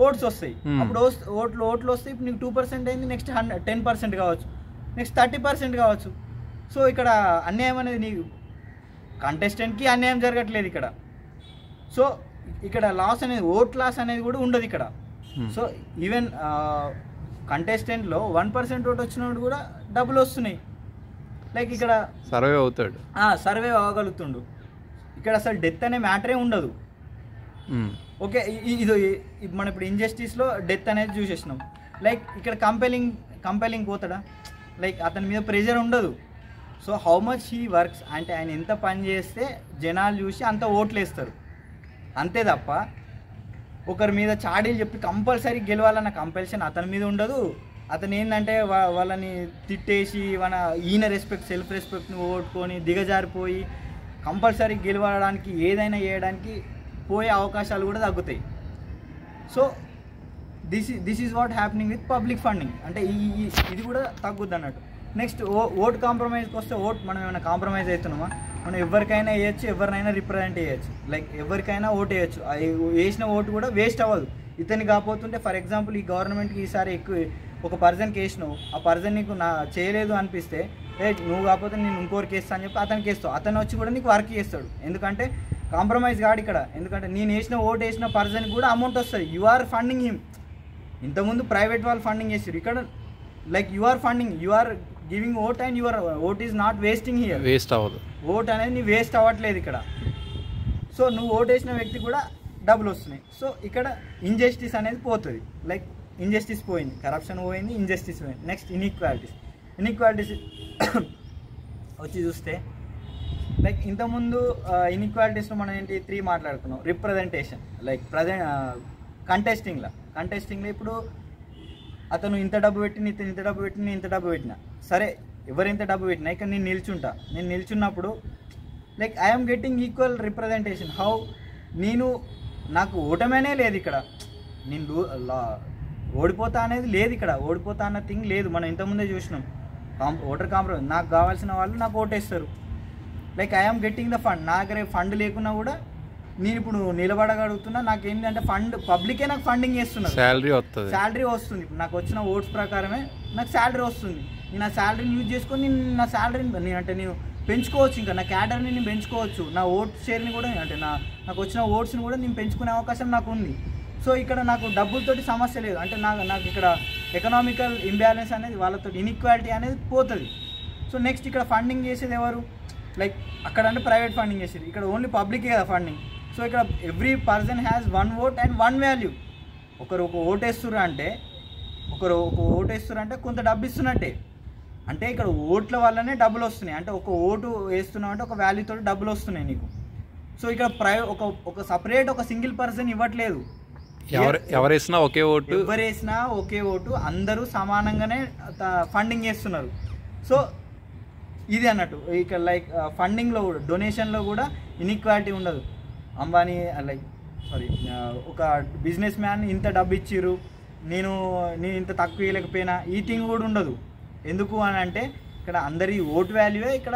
ఓట్స్ వస్తాయి. అప్పుడు ఓట్లు వస్తాయి. ఇప్పుడు నీకు 2% అయింది, నెక్స్ట్ 10% కావచ్చు, నెక్స్ట్ 30% కావచ్చు. సో ఇక్కడ అన్యాయం అనేది నీకు కంటెస్టెంట్కి అన్యాయం జరగట్లేదు ఇక్కడ. సో ఇక్కడ లాస్ అనేది ఓట్ లాస్ అనేది కూడా ఉండదు ఇక్కడ. సో ఈవెన్ కంటెస్టెంట్లో 1% ఓటు వచ్చినప్పుడు కూడా డబ్బులు వస్తున్నాయి. లైక్ ఇక్కడ సర్వే అవుతాడు, సర్వే అవ్వగలుగుతుండు. ఇక్కడ అసలు డెత్ అనే మ్యాటరే ఉండదు. ఓకే, ఇది మనం ఇప్పుడు ఇంజస్టిస్లో డెత్ అనేది చూసేసినాం. లైక్ ఇక్కడ కంపెలింగ్ పోతాడా? లైక్ అతని మీద ప్రెషర్ ఉండదు. So how much he works అంటే ఆయన ఎంత పని చేస్తే జనాలు చూసి అంత ఓట్లు వేస్తారు, అంతే తప్ప ఒకరి మీద చాడీలు చెప్పి కంపల్సరీ గెలవాలన్న కంపల్షన్ అతని మీద ఉండదు. అతను ఏంటంటే వాళ్ళని తిట్టేసి ఈయన రెస్పెక్ట్ సెల్ఫ్ రెస్పెక్ట్ని ఓట్టుకొని దిగజారిపోయి కంపల్సరీ గెలవడానికి ఏదైనా చేయడానికి పోయే అవకాశాలు కూడా తగ్గుతాయి. So this is what happening with public funding. అంటే ఇది కూడా తగ్గుద్ది అన్నట్టు. నెక్స్ట్ ఓట్ కాంప్రమైజ్కి వస్తే మనం ఏమైనా కాంప్రమైజ్ అవుతున్నామా? మనం ఎవరికైనా వేయచ్చు, ఎవరినైనా రిప్రజెంట్ చేయొచ్చు. లైక్ ఎవరికైనా ఓటు వేయచ్చు, వేసిన ఓటు కూడా వేస్ట్ అవ్వదు. ఇతని కాకపోతుంటే ఫర్ ఎగ్జాంపుల్ ఈ గవర్నమెంట్కి ఈసారి ఎక్కువ ఒక పర్సన్కి వేసినావు, ఆ పర్సన్ నీకు చేయలేదు అనిపిస్తే నువ్వు కాకపోతే నేను ఇంకోరికి వేస్తా అని చెప్పి అతనికి వేస్తావు. అతను వచ్చి కూడా నీకు వర్క్ చేస్తాడు. ఎందుకంటే కాంప్రమైజ్ కాడు ఇక్కడ. ఎందుకంటే నేను ఓటు వేసిన పర్సన్కి కూడా అమౌంట్ వస్తుంది. You are funding him. ఇంతకుముందు ప్రైవేట్ వాళ్ళు ఫండింగ్ చేసారు, ఇక్కడ like you are funding, you are giving vote and your vote is not wasting here. Waste అవ్వదు, ఓట్ అనేది నీ వేస్ట్ అవ్వట్లేదు ఇక్కడ. సో నువ్వు ఓట్ వేసిన వ్యక్తి కూడా డబ్బులు వస్తున్నాయి. సో ఇక్కడ ఇంజస్టిస్ అనేది పోతుంది. లైక్ ఇంజస్టిస్ పోయింది, కరప్షన్ పోయింది, ఇంజస్టిస్ పోయింది. నెక్స్ట్ ఇన్ఈక్వాలిటీస్ వచ్చి చూస్తే లైక్ ఇంతకుముందు ఇన్ఈక్వాలిటీస్లో మనం ఏంటి 3 మాట్లాడుకున్నాం. రిప్రజెంటేషన్ లైక్ కంటెస్టింగ్లో ఇప్పుడు అతను ఇంత డబ్బు పెట్టిన, ఇతను ఇంత డబ్బు పెట్టిన, ఇంత డబ్బు పెట్టినా సరే, ఎవరు ఇంత డబ్బు పెట్టినా ఇక్కడ నేను నిల్చున్నప్పుడు like I'm getting equal representation. How నాకు ఓటమేనే లేదు ఇక్కడ, నేను ఓడిపోతా అనేది లేదు ఇక్కడ. ఓడిపోతా అన్న థింగ్ లేదు. మనం ఇంతకుముందే చూసినాం ఓటర్ కాంప్రమైజ్. నాకు కావాల్సిన వాళ్ళు నాకు ఓటేస్తారు. Like I'm getting the fund. నా దగ్గర ఫండ్ లేకున్నా కూడా నేను ఇప్పుడు నిలబడగలుగుతున్నా. నాకేంటంటే పబ్లికే నాకు ఫండింగ్ చేస్తున్నారు, శాలరీ వస్తుంది. ఇప్పుడు నాకు వచ్చిన ఓట్స్ ప్రకారమే నాకు శాలరీ వస్తుంది. నేను ఆ శాలరీని యూజ్ చేసుకొని నా శాలరీని నేను పెంచుకోవచ్చు. ఇంకా నా క్యాడర్ని నేను పెంచుకోవచ్చు. నా ఓట్ షేర్ని కూడా అంటే నాకు వచ్చిన ఓట్స్ని కూడా నేను పెంచుకునే అవకాశం నాకు ఉంది. సో ఇక్కడ నాకు డబ్బులతోటి సమస్య లేదు. అంటే నాకు ఇక్కడ ఎకనామికల్ ఇంబ్యాలెన్స్ అనేది వాళ్ళతో ఇన్ఈక్వాలిటీ అనేది పోతుంది. సో నెక్స్ట్ ఇక్కడ ఫండింగ్ చేసేది ఎవరు? లైక్ అక్కడ అంటే ప్రైవేట్ ఫండింగ్ చేసేది, ఇక్కడ ఓన్లీ పబ్లికే కదా ఫండింగ్. సో ఇక్కడ every person has 1 vote and 1 value. ఒకరు ఒక ఓటేస్తున్నారు అంటే కొంత డబ్బు ఇస్తున్నట్టే. అంటే ఇక్కడ ఓట్ల వల్లనే డబ్బులు వస్తున్నాయి. అంటే ఒక ఓటు వేస్తున్నావు అంటే ఒక వాల్యూతో డబ్బులు వస్తున్నాయి నీకు. సో ఇక్కడ ఒక సపరేట్ ఒక సింగిల్ పర్సన్ ఇవ్వట్లేదు. ఎవరేసినా ఒకే ఓటు అందరూ సమానంగానే ఫండింగ్ చేస్తున్నారు. సో ఇది అన్నట్టు ఇక్కడ లైక్ ఫండింగ్లో కూడా డొనేషన్లో కూడా ఇన్ఈక్వాలిటీ ఉండదు. అంబానీ ఒక బిజినెస్ మ్యాన్ ఇంత డబ్బు ఇచ్చిర్రు, నేను ఇంత తక్కువ ఇవ్వలేకపోయినా, ఈ థింగ్ కూడా ఉండదు. ఎందుకు అని అంటే ఇక్కడ అందరి ఓట్ వాల్యూవే ఇక్కడ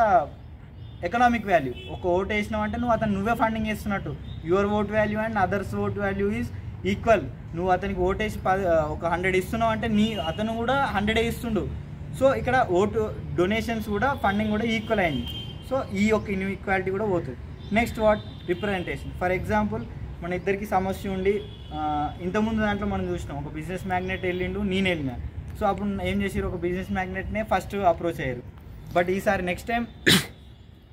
ఎకనామిక్ వాల్యూ. ఒక ఓటు వేసినావు అంటే నువ్వే ఫండింగ్ చేస్తున్నట్టు. Your vote value and others vote value is equal. నువ్వు అతనికి ఓటేసి ఒక 100 ఇస్తున్నావు అంటే అతను కూడా 100 ఇస్తుండు. సో ఇక్కడ ఓటు డొనేషన్స్ కూడా ఫండింగ్ కూడా ఈక్వల్ అయింది. సో ఈ యొక్క ఇన్ఈక్వాలిటీ కూడా పోతుంది. Next representation. ఫర్ ఎగ్జాంపుల్ మన ఇద్దరికి సమస్య ఉండి ఇంతకుముందు దాంట్లో మనం చూసినాం ఒక బిజినెస్ మ్యాగ్నెట్ వెళ్ళిండు, నేను వెళ్ళినా. సో అప్పుడు ఏం చేసారు, ఒక బిజినెస్ మ్యాగ్నెట్నే ఫస్ట్ అప్రోచ్ అయ్యారు. బట్ ఈసారి నెక్స్ట్ టైం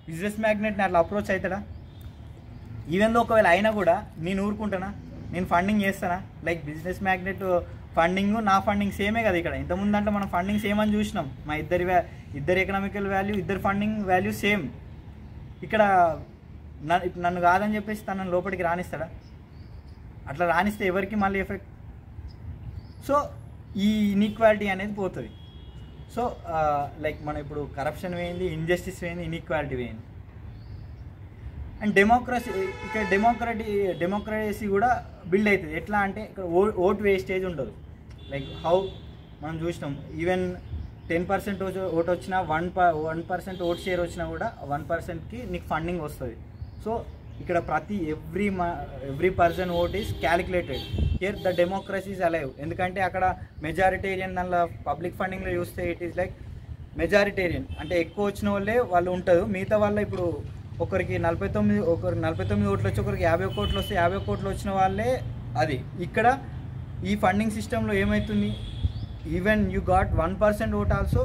బిజినెస్ మ్యాగ్నెట్ని అట్లా అప్రోచ్ అవుతాడా? ఈవెన్ దో ఒకవేళ అయినా కూడా నేను ఊరుకుంటానా, నేను ఫండింగ్ చేస్తానా? లైక్ బిజినెస్ మ్యాగ్నెట్ ఫండింగ్ నా ఫండింగ్ సేమే కదా. ఇక్కడ ఇంతకుముందు అంటే మనం ఫండింగ్ సేమ్ అని చూసినాం. మా ఇద్దరి ఎకనామికల్ వాల్యూ, ఇద్దరు ఫండింగ్ వాల్యూ సేమ్. ఇక్కడ నన్ను కాదని చెప్పేసి తనను లోపలికి రానిస్తాడా? అట్లా రానిస్తే ఎవరికి మళ్ళీ ఎఫెక్ట్? సో ఈ ఇన్ఈక్వాలిటీ అనేది పోతుంది. సో లైక్ మనం ఇప్పుడు కరప్షన్ వేయింది, ఇన్జస్టిస్ వేయింది, ఇన్ఈక్వాలిటీ వేయింది. అండ్ డెమోక్రసీ, ఇక్కడ డెమోక్రసీ కూడా బిల్డ్ అవుతుంది. ఎట్లా అంటే ఇక్కడ ఓట్ వేస్టేజ్ ఉండదు. లైక్ హౌ మనం చూసినాం, ఈవెన్ 10% ఓట్ వచ్చినా 1% ఓట్ షేర్ వచ్చినా కూడా 1%కి నీకు ఫండింగ్ వస్తుంది. సో ఇక్కడ every person vote is calculated. Here the democracy is alive. ఎందుకంటే అక్కడ మెజారిటేరియన్, దానిలో పబ్లిక్ ఫండింగ్లో చూస్తే ఇట్ ఈస్ లైక్ మెజారిటేరియన్, అంటే ఎక్కువ వచ్చిన వాళ్ళే వాళ్ళు ఉంటుంది. మిగతా వాళ్ళ ఇప్పుడు ఒకరికి 49 ఓట్లు వచ్చి ఒకరికి 51 ఓట్లు వస్తే 51 ఓట్లు వచ్చిన వాళ్ళే అది. ఇక్కడ ఈ ఫండింగ్ సిస్టంలో ఏమవుతుంది, even you got 1% vote also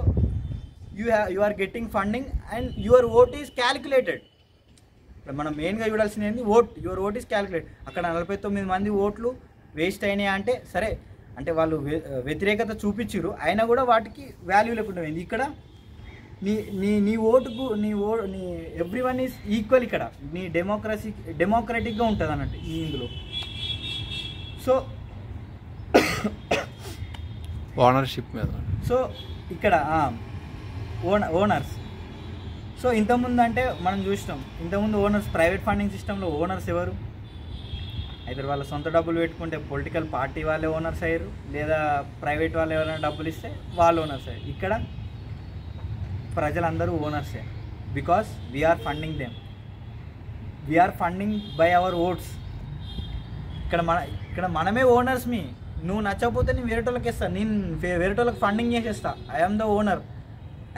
you are getting funding and your vote is calculated. మనం మెయిన్గా చూడాల్సింది ఏంటి, యువర్ ఓట్ ఈస్ క్యాలిక్యులేట్. అక్కడ 49 మంది ఓట్లు వేస్ట్ అయినాయి అంటే సరే, అంటే వాళ్ళు వ్యతిరేకత చూపించారు, అయినా కూడా వాటికి వాల్యూ లేకుండా పోయింది. ఇక్కడ నీ ఓటుకు నీ ఎవ్రీ వన్ ఈజ్ ఈక్వల్. ఇక్కడ నీ డెమోక్రటిక్గా ఉంటుంది అన్నట్టు ఈ ఇందులో. సో ఓనర్షిప్ మీద. సో ఇక్కడ ఓనర్స్. సో ఇంతకుముందు అంటే మనం చూసినాం, ఇంతకుముందు ఓనర్స్ ప్రైవేట్ ఫండింగ్ సిస్టంలో ఓనర్స్ ఎవరు? అయితే వాళ్ళ సొంత డబ్బులు పెట్టుకుంటే పొలిటికల్ పార్టీ వాళ్ళే ఓనర్స్ అయ్యారు, లేదా ప్రైవేట్ వాళ్ళు ఎవరైనా డబ్బులు ఇస్తే వాళ్ళు ఓనర్స్ అయ్యారు. ఇక్కడ ప్రజలందరూ ఓనర్సే, because we are funding them, we are funding by our votes. ఇక్కడ మనమే ఓనర్స్. నువ్వు నచ్చకపోతే నేను వేరేటోళ్ళకి ఇస్తాను, నేను వేరేటోళ్ళకి ఫండింగ్ చేసేస్తా. I am the owner,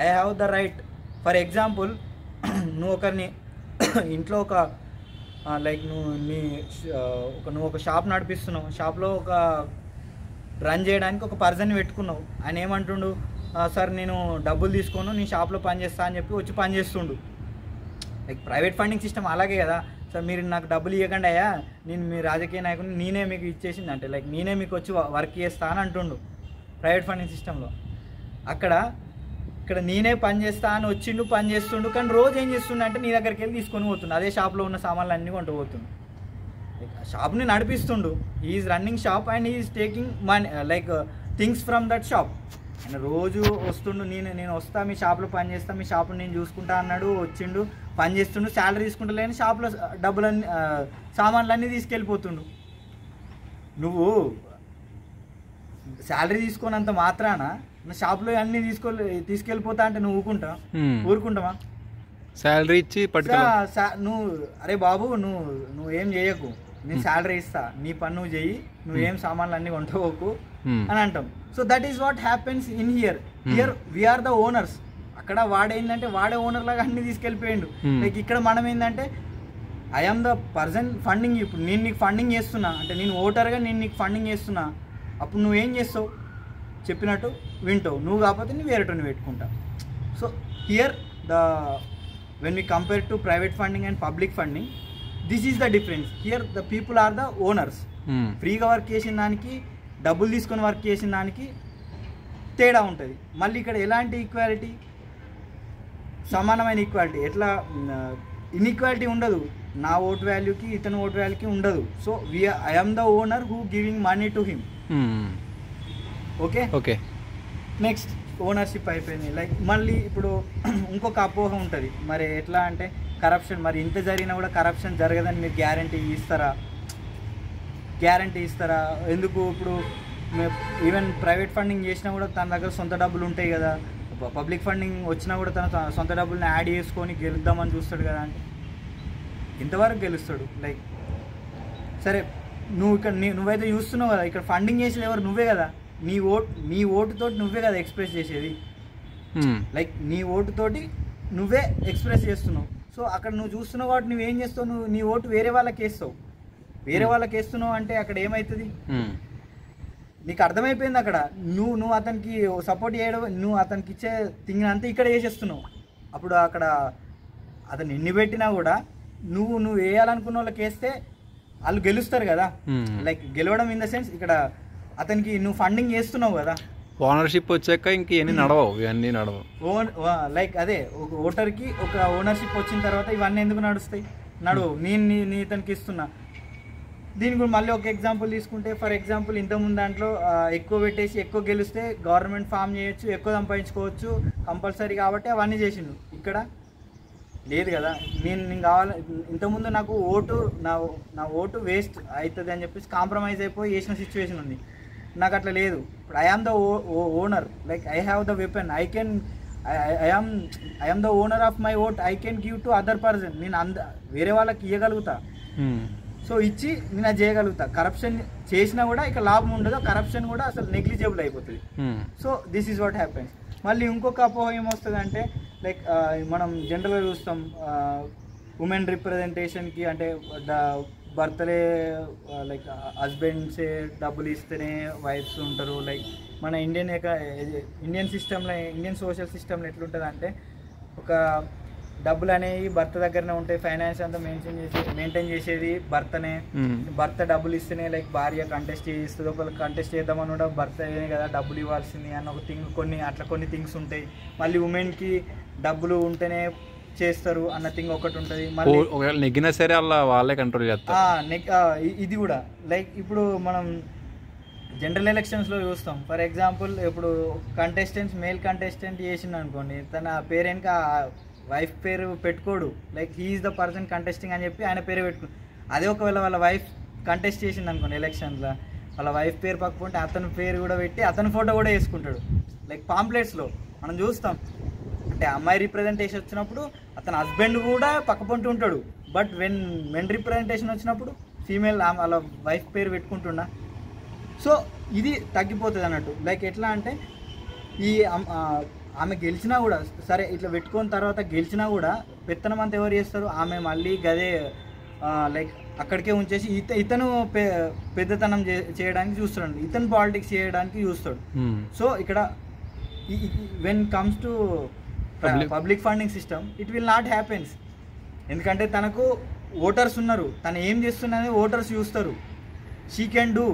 I have the right. For example, నువ్వు ఒకరిని ఇంట్లో నువ్వు ఒక షాప్ నడిపిస్తున్నావు, షాప్లో రన్ చేయడానికి ఒక పర్సన్ని పెట్టుకున్నావు. ఆయన ఏమంటుండు, సార్ నేను డబ్బులు తీసుకోను, నేను షాప్లో పని చేస్తా అని చెప్పి వచ్చి పని చేస్తుండు. లైక్ ప్రైవేట్ ఫండింగ్ సిస్టమ్ అలాగే కదా, సార్ మీరు నాకు డబ్బులు ఇవ్వకండి అయ్యా, నేను మీ రాజకీయ నాయకుడిని, నేనే మీకు ఇచ్చేసింది అంటే లైక్ నేనే మీకు వచ్చి వర్క్ చేస్తా అని అంటుండు ప్రైవేట్ ఫండింగ్ సిస్టంలో. ఇక్కడ నేనే పని చేస్తా అని వచ్చిండు, పని చేస్తుండు, కానీ రోజు ఏం చేస్తుండే అంటే నీ దగ్గరికి వెళ్ళి తీసుకొని పోతుండు, అదే షాప్లో ఉన్న సామాన్లు అన్నీ కొంటూ పోతుండు. షాప్ని నడిపిస్తుండు, is running shop and is taking money like things from that shop. ఆయన రోజు వస్తుండు, నేను వస్తా మీ షాప్లో పని చేస్తా, మీ షాప్ని నేను చూసుకుంటా అన్నాడు, వచ్చిండు పని చేస్తుండు, శాలరీ తీసుకుంటలేని షాప్లో డబ్బులన్నీ సామాన్లన్నీ తీసుకెళ్ళిపోతుండు. నువ్వు శాలరీ తీసుకున్నంత మాత్రాన నా షాప్లో అన్నీ తీసుకెళ్ళిపోతా అంటే నువ్వు ఊరుకుంటావా? శాలరీ ఇచ్చి నువ్వు అరే బాబు నువ్వు ఏం చేయకు, నేను శాలరీ ఇస్తా, నీ పని నువ్వు చెయ్యి, నువ్వేం సామాన్లు అన్నీ కొంటపోకు అని అంటాం. So that is what happens in here we are the owners. అక్కడ వాడేందంటే వాడే ఓనర్ లాగా అన్ని తీసుకెళ్ళిపోయిండు. లైక్ ఇక్కడ మనం ఏంటంటే I am the person funding. ఇప్పుడు నేను నీకు ఫండింగ్ చేస్తున్నా అంటే, నేను ఓటర్గా నేను నీకు ఫండింగ్ చేస్తున్నా, అప్పుడు నువ్వేం చేస్తావు, చెప్పినట్టు వింటావు, నువ్వు కాకపోతే నువ్వు వేరేటోని పెట్టుకుంటా. So here when we compare to private funding and public funding, this is the difference. Here the people are the owners. ఫ్రీగా వర్క్ చేసిన దానికి, డబ్బులు తీసుకొని వర్క్ చేసిన దానికి తేడా ఉంటుంది. మళ్ళీ ఇక్కడ ఎలాంటి ఈక్వాలిటీ, సమానమైన ఈక్వాలిటీ, ఎట్లా ఇన్ఈక్వాలిటీ ఉండదు. నా ఓట్ వాల్యూకి ఇతని ఓట్ వాల్యూకి ఉండదు. So I am the owner who giving money to him. Okay, next ownership అయిపోయింది. లైక్ మళ్ళీ ఇప్పుడు ఇంకొక అపోహ ఉంటుంది, మరి ఎట్లా అంటే కరప్షన్, మరి ఇంత జరిగినా కూడా కరప్షన్ జరగదని మీరు గ్యారంటీ ఇస్తారా? ఎందుకు ఇప్పుడు ఈవెన్ ప్రైవేట్ ఫండింగ్ చేసినా కూడా తన దగ్గర సొంత డబ్బులు ఉంటాయి కదా, పబ్లిక్ ఫండింగ్ వచ్చినా కూడా తన సొంత డబ్బుల్ని యాడ్ చేసుకొని గెలుద్దామని చూస్తాడు కదా, అంటే ఇంతవరకు గెలుస్తాడు. లైక్ సరే, నువ్వైతే చూస్తున్నావు కదా, ఇక్కడ ఫండింగ్ చేసేది ఎవరు? నువ్వే కదా. నీ ఓటుతోటి నువ్వే కదా ఎక్స్ప్రెస్ చేసేది. లైక్ నీ ఓటుతోటి నువ్వే ఎక్స్ప్రెస్ చేస్తున్నావు. సో అక్కడ నువ్వు చూస్తున్నావు కాబట్టి నువ్వేం చేస్తావు, నీ ఓటు వేరే వాళ్ళకి వేస్తున్నావు అంటే అక్కడ ఏమవుతుంది? నీకు అర్థమైపోయింది అక్కడ, నువ్వు అతనికి సపోర్ట్ చేయడం, నువ్వు అతనికి ఇచ్చే థింగ్ అంతా ఇక్కడ చేసేస్తున్నావు. అప్పుడు అక్కడ అతను ఎన్ని పెట్టినా కూడా నువ్వు వేయాలనుకున్న వాళ్ళకి వేస్తే వాళ్ళు గెలుస్తారు కదా. లైక్ గెలవడం ఇన్ ద సెన్స్ ఇక్కడ అతనికి నువ్వు ఫండింగ్ చేస్తున్నావు కదా. ఓనర్షిప్ వచ్చాక ఇంక ఇవన్నీ నడవవు, ఇవన్నీ నడవవు. లైక్ అదే ఒక ఓటర్కి ఒక ఓనర్షిప్ వచ్చిన తర్వాత ఇవన్నీ ఎందుకు నడుస్తాయి? నడవవు. నేను ఇతనికి ఇస్తున్నా. దీని గురించి మళ్ళీ ఒక ఎగ్జాంపుల్ తీసుకుంటే, ఫర్ ఎగ్జాంపుల్ ఇంతకుముందు దాంట్లో ఎక్కువ పెట్టేసి ఎక్కువ గెలిస్తే గవర్నమెంట్ ఫామ్ చేయొచ్చు, ఎక్కువ సంపాదించుకోవచ్చు కంపల్సరీ కాబట్టి అవన్నీ చేసిండు. ఇక్కడ లేదు కదా. నేను కావాలి ఇంతకుముందు నాకు నా ఓటు వేస్ట్ అవుతుంది అని చెప్పేసి కాంప్రమైజ్ అయిపోయి వేసిన సిచ్యువేషన్ ఉంది. నాకు అట్లా లేదు. ఇప్పుడు I am the owner, like I have the weapon, I am the owner of my vote, I can give to other person. నేను వేరే వాళ్ళకి ఇవ్వగలుగుతా. సో ఇచ్చి నేను అది చేయగలుగుతా. కరప్షన్ చేసినా కూడా ఇక లాభం ఉండదు, కరప్షన్ కూడా అసలు నెగ్లిజిబుల్ అయిపోతుంది. So this is what happens. మళ్ళీ ఇంకొక అపోహ ఏమొస్తుంది అంటే, లైక్ మనం జనరల్గా చూస్తాం ఉమెన్ రిప్రజెంటేషన్కి అంటే భర్తలే లైక్ హస్బెండ్సే డబ్బులు ఇస్తేనే వైఫ్స్ ఉంటారు. లైక్ మన ఇండియన్ సిస్టంలో, ఇండియన్ సోషల్ సిస్టంలో ఎట్లుంటుంది అంటే, ఒక డబ్బులు అనేవి భర్త దగ్గరనే ఉంటాయి, ఫైనాన్స్ అంతా మెయింటైన్ చేసేది భర్తనే. భర్త డబ్బులు ఇస్తేనే లైక్ భార్య కంటెస్ట్ చేస్తుంది. ఒకళ్ళు కంటెస్ట్ చేద్దామని కూడా భర్తనే కదా డబ్బులు ఇవ్వాల్సింది అన్న ఒక థింగ్, కొన్ని థింగ్స్ ఉంటాయి. మళ్ళీ ఉమెన్కి డబ్బులు ఉంటేనే చేస్తారు అన్న థింగ్ ఒకటి ఉంటుంది. మళ్ళీ నెగ్గినా సరే వాళ్ళే కంట్రోల్ చేస్తారు. ఇది కూడా లైక్ ఇప్పుడు మనం జనరల్ ఎలక్షన్స్లో చూస్తాం. ఫర్ ఎగ్జాంపుల్ ఇప్పుడు మేల్ కంటెస్టెంట్ చేసిండు అనుకోండి, తన పేరెంట్కి వైఫ్ పేరు పెట్టుకోడు. Like he is the person contesting అని చెప్పి ఆయన పేరు పెట్టుకోడు. అదే ఒకవేళ వాళ్ళ వైఫ్ కంటెస్ట్ చేసింది అనుకోండి ఎలక్షన్స్లో, వాళ్ళ వైఫ్ పేరు పక్కకుంటే అతని పేరు కూడా పెట్టి అతని ఫోటో కూడా వేసుకుంటాడు. లైక్ పాంప్లెట్స్లో మనం చూస్తాం. అంటే అమ్మాయి రిప్రజెంటేషన్ వచ్చినప్పుడు అతని హస్బెండ్ కూడా పక్కపంటూ ఉంటాడు. బట్ మెన్ రిప్రజెంటేషన్ వచ్చినప్పుడు ఫీమేల్ వాళ్ళ వైఫ్ పేరు పెట్టుకుంటున్నా. సో ఇది తగ్గిపోతుంది అన్నట్టు. లైక్ ఎట్లా అంటే ఈ ఆమె గెలిచినా కూడా సరే, ఇట్లా పెట్టుకున్న తర్వాత గెలిచినా కూడా పెత్తనం అంతా ఎవరు చేస్తారు? ఆమె మళ్ళీ గదే లైక్ అక్కడికే ఉంచేసి ఇతను పెద్దతనం చేయడానికి చూస్తాడు, ఇతను పాలిటిక్స్ చేయడానికి చూస్తాడు. సో ఇక్కడ when comes to public funding system it will not happens. ఎందుకంటే తనకు ఓటర్స్ ఉన్నారు, తను ఏం చేస్తున్నది ఓటర్స్ చూస్తారు. She can do.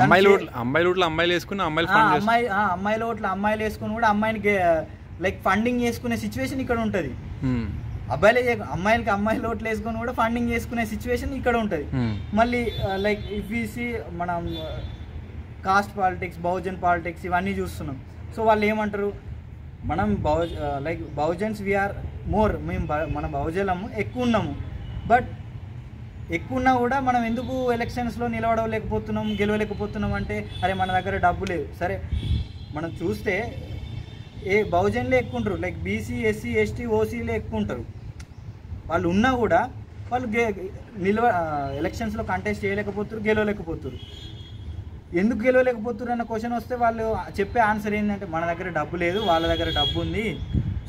అమ్మాయిల ఓట్లు అమ్మాయిలు వేసుకుని అమ్మాయిల ఓట్లు అమ్మాయిలు వేసుకుని కూడా అమ్మాయిని లైక్ ఫండింగ్ చేసుకునే సిచ్యువేషన్ ఇక్కడ ఉంటుంది. అమ్మాయిలకి అమ్మాయిల ఓట్లు వేసుకొని కూడా ఫండింగ్ చేసుకునే సిచ్యువేషన్ ఇక్కడ ఉంటుంది. మళ్ళీ లైక్ ఇఫ్ యూ సీ మనం కాస్ట్ పాలిటిక్స్, బహుజన్ పాలిటిక్స్ ఇవన్నీ చూస్తున్నాం. సో వాళ్ళు ఏమంటారు, మనం లైక్ బహుజన్స్ వీఆర్ మోర్, మేము మన బహుజనము ఎక్కువ ఉన్నాము. బట్ ఎక్కువ ఉన్నా కూడా మనం ఎందుకు ఎలక్షన్స్లో నిలబడలేకపోతున్నాం, గెలవలేకపోతున్నాం అంటే, అరే మన దగ్గర డబ్బు లేదు. సరే మనం చూస్తే బహుజన్లే ఎక్కువ ఉంటారు. లైక్ బీసీ, ఎస్సీ, ఎస్టీ, ఓసీలే ఎక్కువ ఉంటారు. వాళ్ళు ఉన్నా కూడా వాళ్ళు ఎలక్షన్స్లో కంటెస్ట్ చేయలేకపోతారు, గెలవలేకపోతారు. ఎందుకు గెలవలేకపోతున్నారు అన్న క్వశ్చన్ వస్తే వాళ్ళు చెప్పే ఆన్సర్ ఏంటంటే, మన దగ్గర డబ్బు లేదు, వాళ్ళ దగ్గర డబ్బు ఉంది,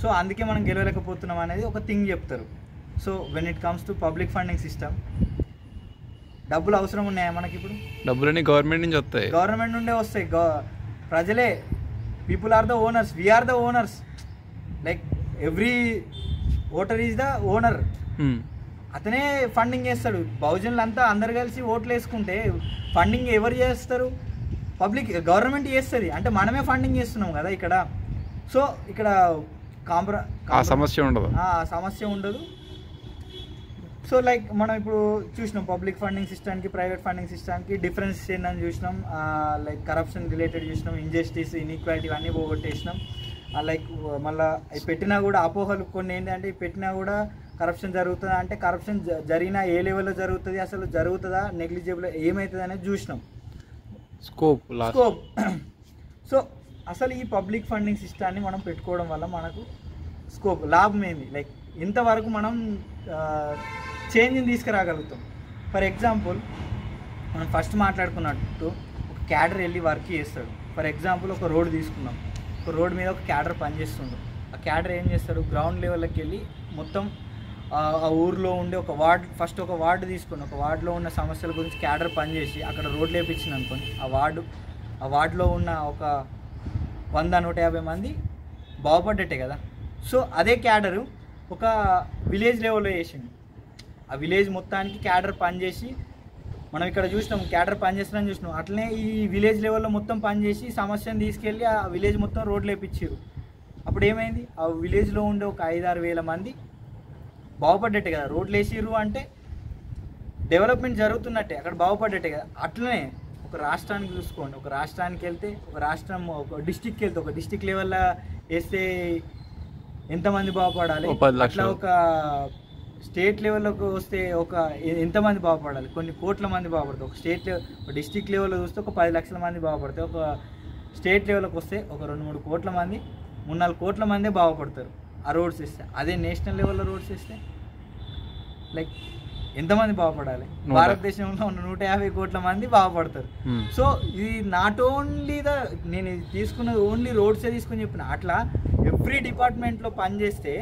సో అందుకే మనం గెలవలేకపోతున్నాం అనేది ఒక థింగ్ చెప్తారు. So when it comes to public funding system, డబ్బులు అవసరం ఉన్నాయా మనకి? ఇప్పుడు డబ్బులన్నీ గవర్నమెంట్ నుంచి వస్తాయి, గవర్నమెంట్ నుండే వస్తాయి. ప్రజలే, people are the owners, we are the owners. Like every voter is the owner. అతనే ఫండింగ్ చేస్తాడు. బహుజనులు అంతా అందరు కలిసి ఓట్లు వేసుకుంటే ఫండింగ్ ఎవరు చేస్తారు? గవర్నమెంట్ చేస్తుంది. అంటే మనమే ఫండింగ్ చేస్తున్నాం కదా ఇక్కడ. సో ఇక్కడ సమస్య ఉండదు. సో లైక్ మనం ఇప్పుడు చూసినాం పబ్లిక్ ఫండింగ్ సిస్టమ్కి, ప్రైవేట్ ఫండింగ్ సిస్టమ్కి డిఫరెన్స్ ఏంటని చూసినాం. లైక్ కరప్షన్ రిలేటెడ్ చూసినాం, ఇంజస్టిస్, ఇన్ఈక్వాలిటీ ఇవన్నీ పోగొట్టేసినాం. లైక్ మళ్ళీ పెట్టినా కూడా అపోహలు కొన్ని ఏంటంటే, పెట్టినా కూడా కరప్షన్ జరుగుతుందా అంటే, కరప్షన్ జరిగినా ఏ లెవెల్లో జరుగుతుంది, అసలు జరుగుతుందా, నెగ్లిజిబుల్ ఏమవుతుంది అనేది చూసినాం. స్కోప్. సో అసలు ఈ పబ్లిక్ ఫండింగ్ సిస్టాన్ని మనం పెట్టుకోవడం వల్ల మనకు స్కోప్, లాభం ఏంది? లైక్ ఇంతవరకు మనం చేంజ్ని తీసుకురాగలుగుతాం. ఫర్ ఎగ్జాంపుల్ మనం ఫస్ట్ మాట్లాడుకున్నట్టు ఒక క్యాడర్ వెళ్ళి వర్క్ చేస్తాడు. ఫర్ ఎగ్జాంపుల్ ఒక రోడ్ తీసుకున్నాం, ఒక రోడ్ మీద ఒక క్యాడర్ పనిచేస్తుండు. ఆ క్యాడర్ ఏం చేస్తాడు, గ్రౌండ్ లెవెల్కి వెళ్ళి మొత్తం ఆ ఊర్లో ఉండే ఒక వార్డు తీసుకుని, ఒక వార్డులో ఉన్న సమస్యల గురించి క్యాడర్ పనిచేసి అక్కడ రోడ్లు వేయించింది అనుకోండి, ఆ వార్డులో ఉన్న ఒక 100-150 మంది బాగుపడ్డట్టే కదా. సో అదే క్యాడరు ఒక విలేజ్ లెవెల్లో చేసిండు. ఆ విలేజ్ మొత్తానికి క్యాడర్ పనిచేసి, మనం ఇక్కడ చూసినాం క్యాడర్ పనిచేస్తున్నాం చూసినాం, అట్లనే ఈ విలేజ్ లెవెల్లో మొత్తం పనిచేసి సమస్యను తీసుకెళ్ళి ఆ విలేజ్ మొత్తం రోడ్లు వేపించారు. అప్పుడు ఏమైంది, ఆ విలేజ్లో ఉండే ఒక 5-6 వేల మంది బాగుపడ్డట్టే కదా. రోడ్లు వేసిర్రు అంటే డెవలప్మెంట్ జరుగుతున్నట్టే, అక్కడ బాగుపడ్డట్టే కదా. అట్లనే ఒక రాష్ట్రానికి చూసుకోండి, ఒక రాష్ట్రానికి వెళ్తే, ఒక రాష్ట్రం ఒక డిస్టిక్కి వెళ్తే, ఒక డిస్టిక్ లెవెల్లో వేస్తే ఎంతమంది బాగుపడాలి, అట్లా ఒక స్టేట్ లెవెల్లోకి వస్తే ఎంతమంది బాగుపడాలి, కొన్ని కోట్ల మంది బాగుపడతారు. ఒక స్టేట్ లెవెల్, ఒక డిస్టిక్ లెవెల్లో చూస్తే ఒక 10 లక్షల మంది బాగుపడతారు. ఒక స్టేట్ లెవెల్కి వస్తే ఒక 2-3 కోట్ల మంది, 3-4 కోట్ల మందే బాగుపడతారు ఆ రోడ్స్ వేస్తే. అదే నేషనల్ లెవెల్లో రోడ్స్ వేస్తే లైక్ ఎంతమంది బాగుపడాలి, భారతదేశంలో ఉన్న 150 కోట్ల మంది బాగుపడతారు. సో ఇది నాట్ ఓన్లీ నేను ఇది తీసుకున్నది ఓన్లీ రోడ్సే తీసుకుని చెప్పిన, అట్లా ఎవ్రీ డిపార్ట్మెంట్లో పనిచేస్తే,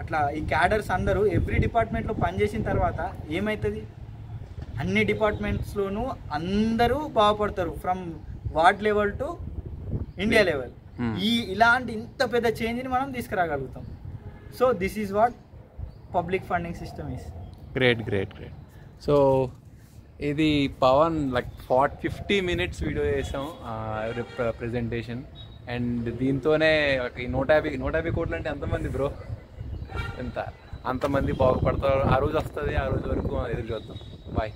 అట్లా ఈ క్యాడర్స్ అందరూ ఎవ్రీ డిపార్ట్మెంట్లో పనిచేసిన తర్వాత ఏమవుతుంది, అన్ని డిపార్ట్మెంట్స్లోనూ అందరూ బాగుపడతారు, from ward level to India level. ఇలాంటి ఇంత పెద్ద చేంజ్ని మనం తీసుకురాగలుగుతాం. So this is what public funding system is. Great. So ఇది పవన్ లైక్ 50 minutes వీడియో చేసాం ప్రెజెంటేషన్, అండ్ దీంతోనే ఈ 150 కోట్లు అంటే ఎంతమంది బ్రో, అంతమంది బాగుపడతారు. ఆ రోజు వస్తుంది, ఆ రోజు వరకు ఎదురు చూద్దాం. బాయ్.